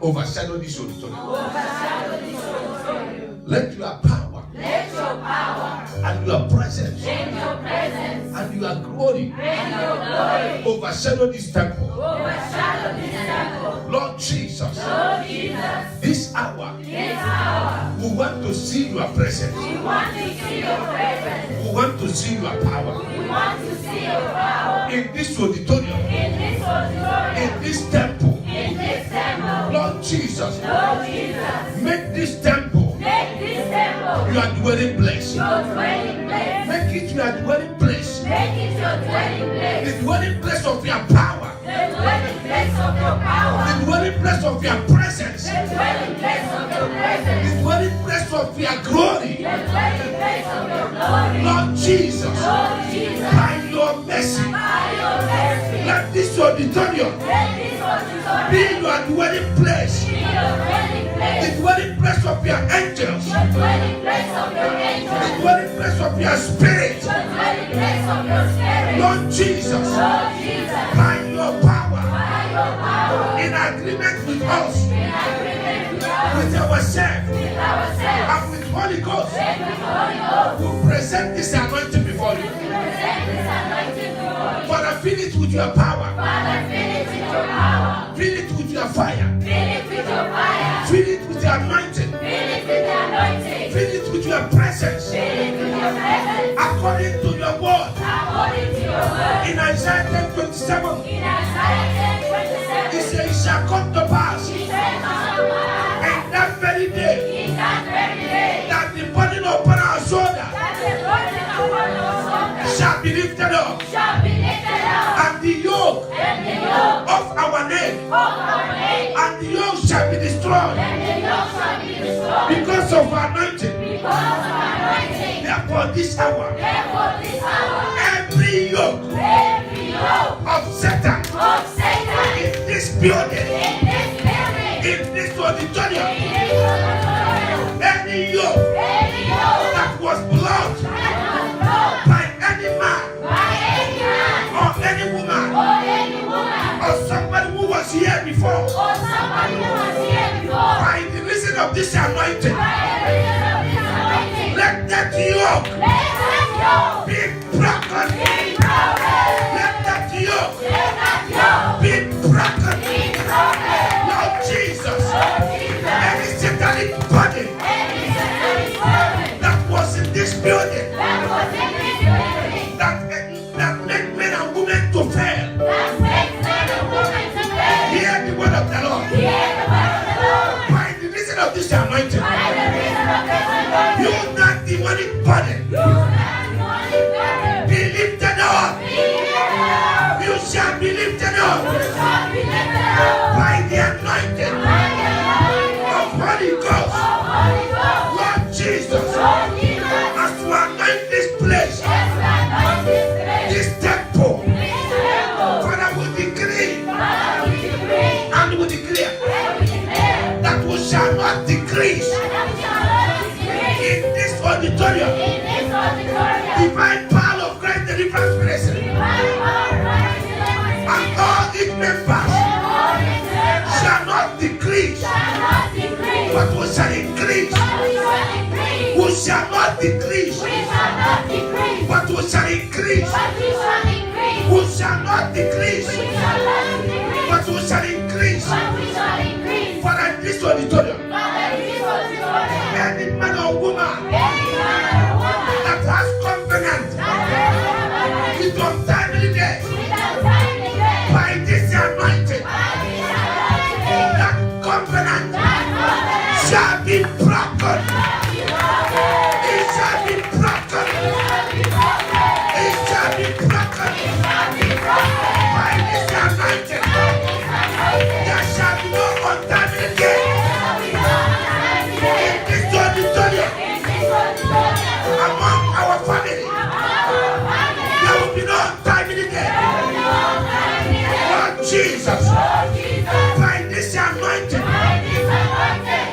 overshadow this auditorium. Let your power and your presence and your glory overshadow this temple. Lord Jesus, this hour, we want to see your presence. We want to see your power. In this auditorium, in this temple. Lord Jesus, make this temple your dwelling place. Make it your dwelling place. The dwelling place of your power. The dwelling place of your presence. The dwelling place of your glory. Lord Jesus, by your mercy, let this auditorium be your dwelling place. The dwelling place of your angels. The dwelling place of your spirit. Lord Jesus, by your power, in agreement with us, with ourselves, and with Holy Ghost, we present this anointing before you. Father, fill it with your power. Fill it with your fire. Fill it with your anointing. Fill it with your presence. According to your word. In Isaiah 10:27. He says, it shall come to pass. In that very day. That the burden upon our shoulder shall be lifted up. And the yoke of our neck. And the yoke shall be destroyed. Because of our anointing. Therefore this hour, every yoke of Satan in this building, in this auditorium, any yoke that was blocked by any man or any woman or somebody who was here before, by the reason of this anointing, let that yoke be broken. Let that yoke be broken. Lord Jesus, any satanic body that was in this building, that made men and women to fail, hear the word of the Lord. By the reason of this anointing, you not demonic body, be lifted up. You shall be lifted up by the anointing of Holy Ghost. Lord Jesus, as you anoint this place, this temple, Father, we decree and we declare that we shall not decrease in this auditorium. Divine power of Christ deliverance ministry and all its members shall not decrease, but we shall increase. We shall not decrease, but we shall increase. We shall not decrease, but we shall increase. Father, in this auditorium, any man or woman that has covenant with untimely death, by this anointing, that covenant shall be broken. It shall be broken. It shall be broken. By this anointing, there shall be no untimely death in this auditorium. Among our family, there will be no untimely death. Lord Jesus, by this anointing,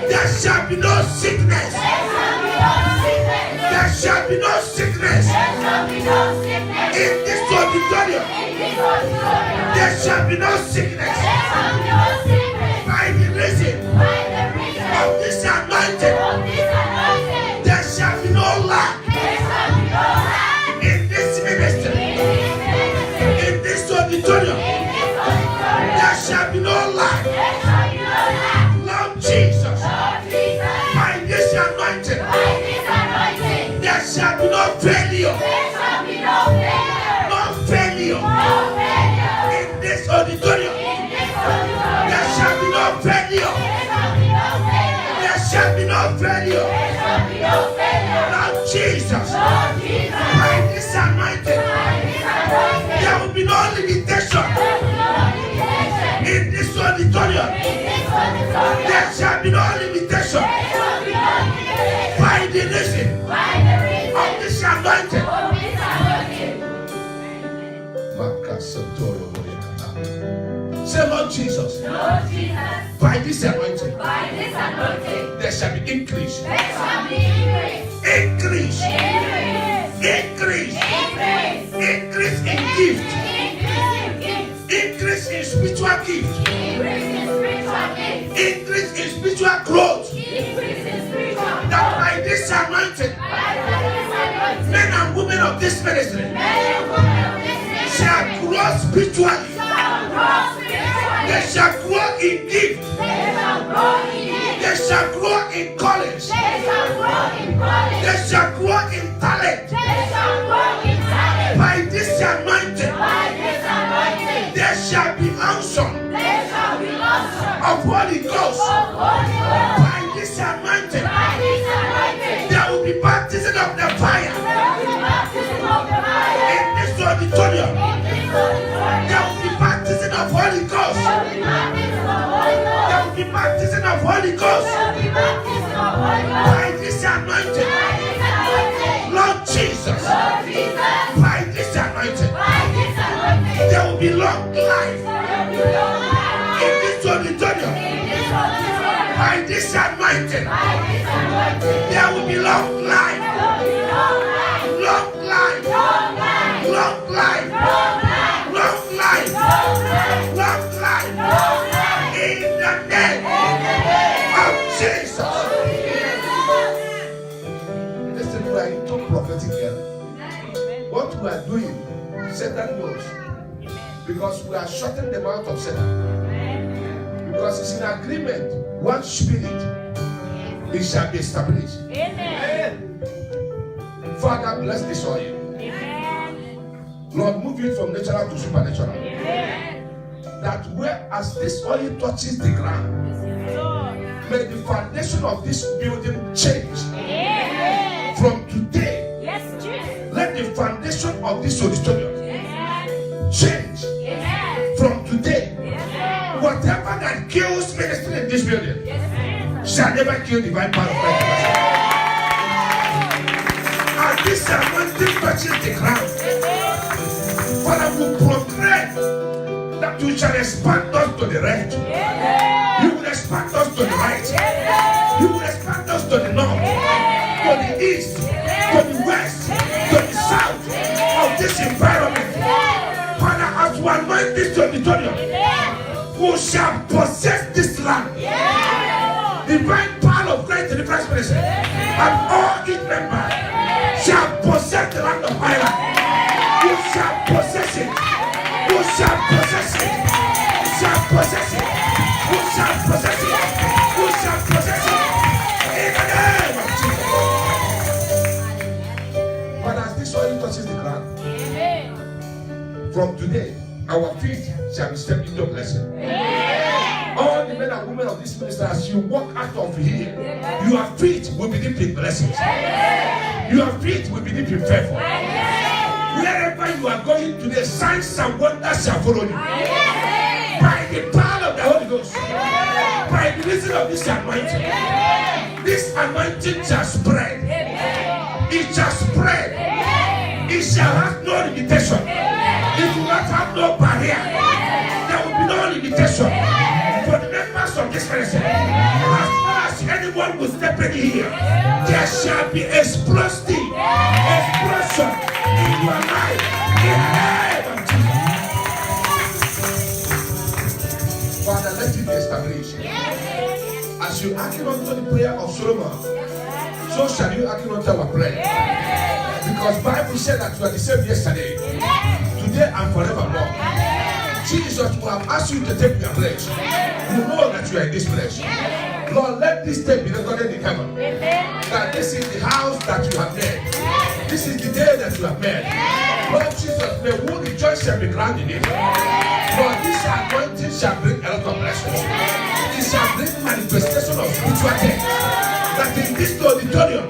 there shall be no sickness. There shall be no sickness in this auditorium. There shall be no sickness by the reason There shall be no failure. No failure. In this auditorium. There shall be no failure. There shall be no failure. Lord Jesus. By this anointing. There will be no limitation. In this auditorium. There shall be no limitation. By the reason of this anointing. Say, Lord Jesus. By this anointing. There shall be increase. Increase. Increase. Increase in gift. Increase in spiritual gift. Increase in spiritual growth. That by this anointing, men and women of this ministry shall grow spiritually. They shall grow in gift. They shall grow in college. They shall grow in talent. By this anointing, there shall be unction of Holy Ghost. By this anointing, there will be baptism of the fire. In this auditorium, there will be baptism of Holy Ghost. There will be baptism of Holy Ghost. By this anointing, Lord Jesus. By this anointing, there will be long life. In this auditorium, by this anointing, there will be long life. Long life. Long life. Long life. Long life. In the name of Jesus. Listen, we are into prophetic era. What we are doing, Satan knows. Because we are shutting the mouth of Satan. Because it's in agreement. One spirit, it shall be established. Amen. Father, bless this oil. Amen. Lord, move it from natural to supernatural. Amen. That whereas this oil touches the ground, may the foundation of this building change. Amen. From today, let the foundation of this auditorium change. Amen. From today. Whatever that kills ministry in this building shall never kill divine power of God. As this anointing touches the ground, Father, we proclaim that you shall expand us to the right. You will expand us to the right. You will expand us to the north, to the east, to the west, to the south of this environment. Father, as you anoint this auditorium, who shall possess this land. Divine power of great deliverance ministry and all its members shall possess the land of Ireland. Who shall possess it? Who shall possess it? Who shall possess it? Who shall possess it? Who shall possess it? In the name of Jesus. But as this oil touches the ground, from today, our feet shall be stepped into blessing. All the men and women of this ministry, as you walk out of here, your feet will be deep in blessings. Your feet will be deep in favor. Wherever you are going today, signs and wonders shall follow you. By the power of the Holy Ghost, by the reason of this anointing shall spread. It shall spread. It shall have no limitation. It will not have no barrier. There will be no limitation for the members of this ministry. As far as anyone will step in here, there shall be explosion in your life. In the name of Jesus. Father, let it be established. As you hearken unto the prayer of Solomon, so shall you hearken unto our prayer. Because Bible said that you are the same yesterday, today and forevermore. Jesus will have asked you to take your place. You know that you are in this place. Lord, let this day be recorded in heaven. Amen. That this is the house that you have made. This is the day that you have made. Lord Jesus, may we rejoice and be glad in it. Lord, this anointing shall bring a lot of blessings. It shall bring manifestation of spiritual things. That in this auditorium,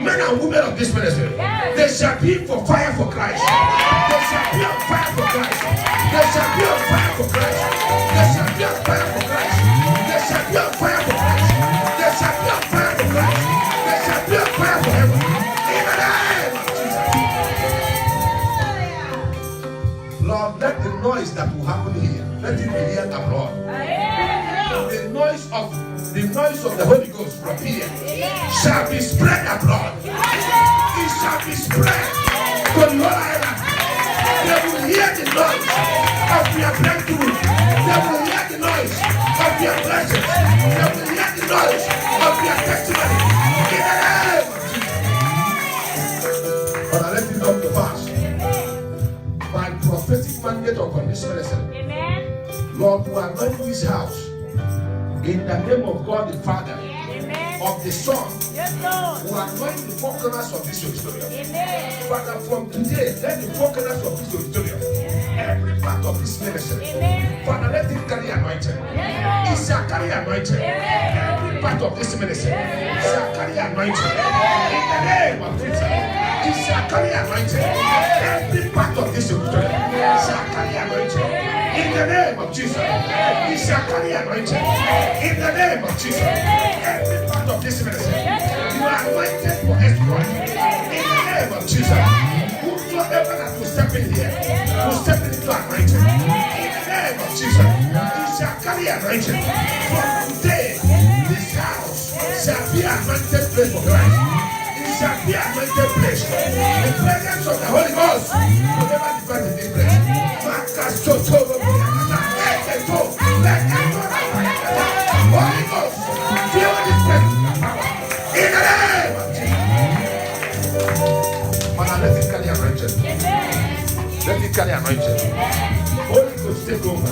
men and women of this ministry, they shall be for fire for Christ. They shall be on fire for Christ. They shall be on fire for Christ. They shall be on fire for Christ. They shall be on fire for Christ. They shall be on fire for Christ. They shall be on fire for heaven. In the name of Jesus. Lord, let the noise that will happen here, let it be heard abroad. The noise of the Holy Ghost from here shall be spread abroad. It shall be spread to the whole island. They will hear the noise of your breakthrough. They will hear the noise of your blessings. They will hear the noise of your testimony. In the name of Jesus. But I let it come to pass. My prophetic mandate upon this ministry. Lord, who anoint this house in the name of God the Father, of the Son, who anoint the four corners of this auditorium. Father, from today, let the four corners of this auditorium, every part of this ministry, Father, let it carry anointing. It shall carry anointing. Every part of this ministry shall carry anointing. In the name of Jesus, it shall carry anointing. Every part of this auditorium shall carry anointing. In the name of Jesus, it shall carry anointing. In the name of Jesus, every part of this ministry, you are anointed for exploit. In the name of Jesus, whosoever that will step in here, will step into anointing. In the name of Jesus, it shall carry anointing. From today, this house shall be an anointed place for Christ. It shall be an anointed place. The presence of the Holy Ghost will never depart in this place. Holy Ghost, fill this place in the name of Jesus. Father, let it carry anointing. Let it carry anointing. Holy Ghost, take over.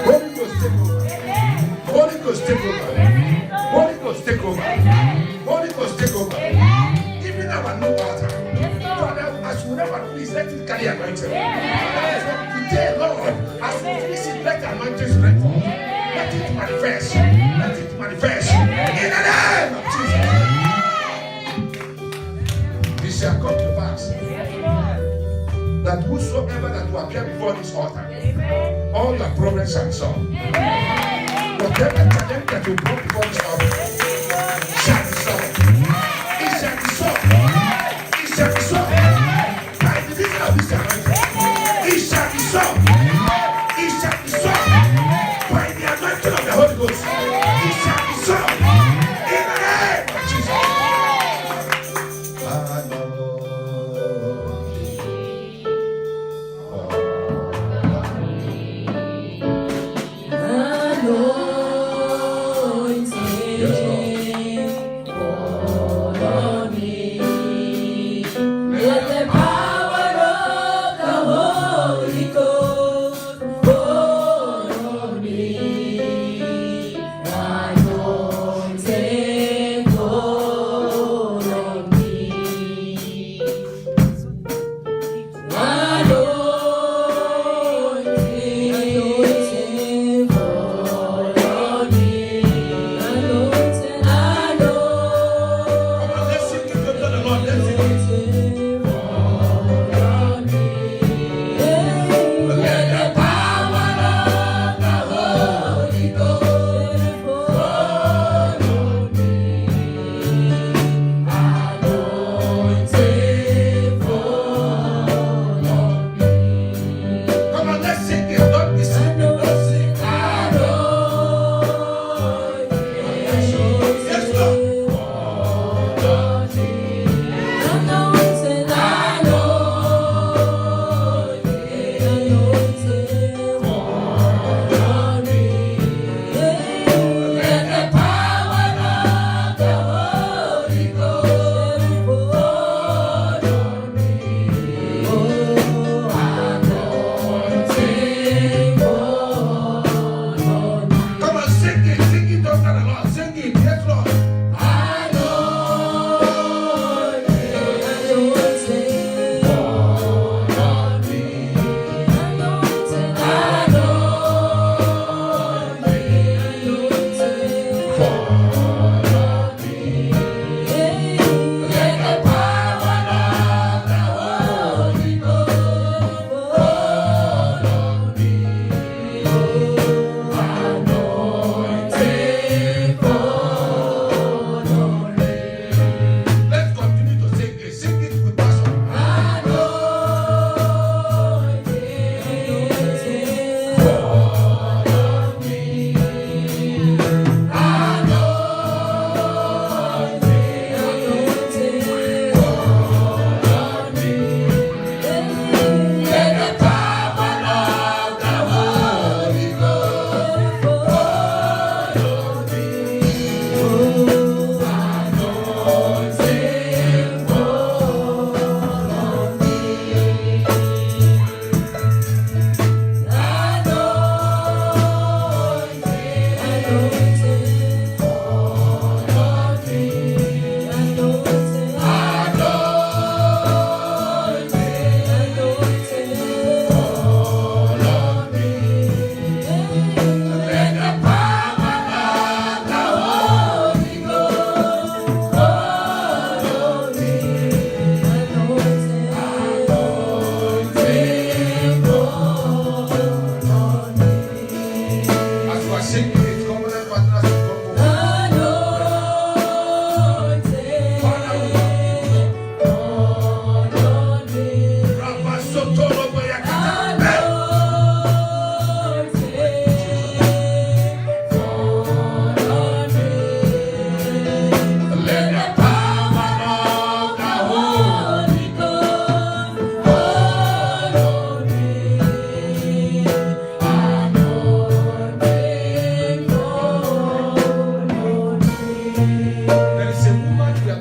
Holy Ghost, take over. Holy Ghost, take over. Holy Ghost, take over. Holy Ghost, take over. Even our new water. Father, as we never please, let it carry anointing. Today, Lord, as we finish it, let the anointing spread forth. Let it manifest. Let it manifest. In the name of Jesus. It shall come to pass that whosoever that will appear before this altar, all your problems shall be solved. Whatever challenge that you brought before this altar shall be solved. It shall be solved. It shall be solved. By the reason of this anointing, it shall be solved. It shall be solved. By the anointing of the Holy Ghost, it shall be solved. In the name of Jesus. Anointing. Yes, Lord.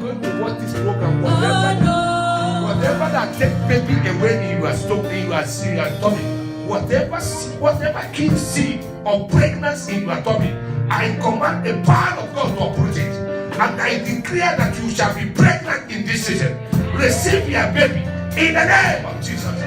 going to watch this program, whatever that take baby away in your stomach, in your tummy, whatever kids see of pregnancy in your tummy, I command the power of God to uproot it. And I declare that you shall be pregnant in this season. Receive your baby in the name of Jesus.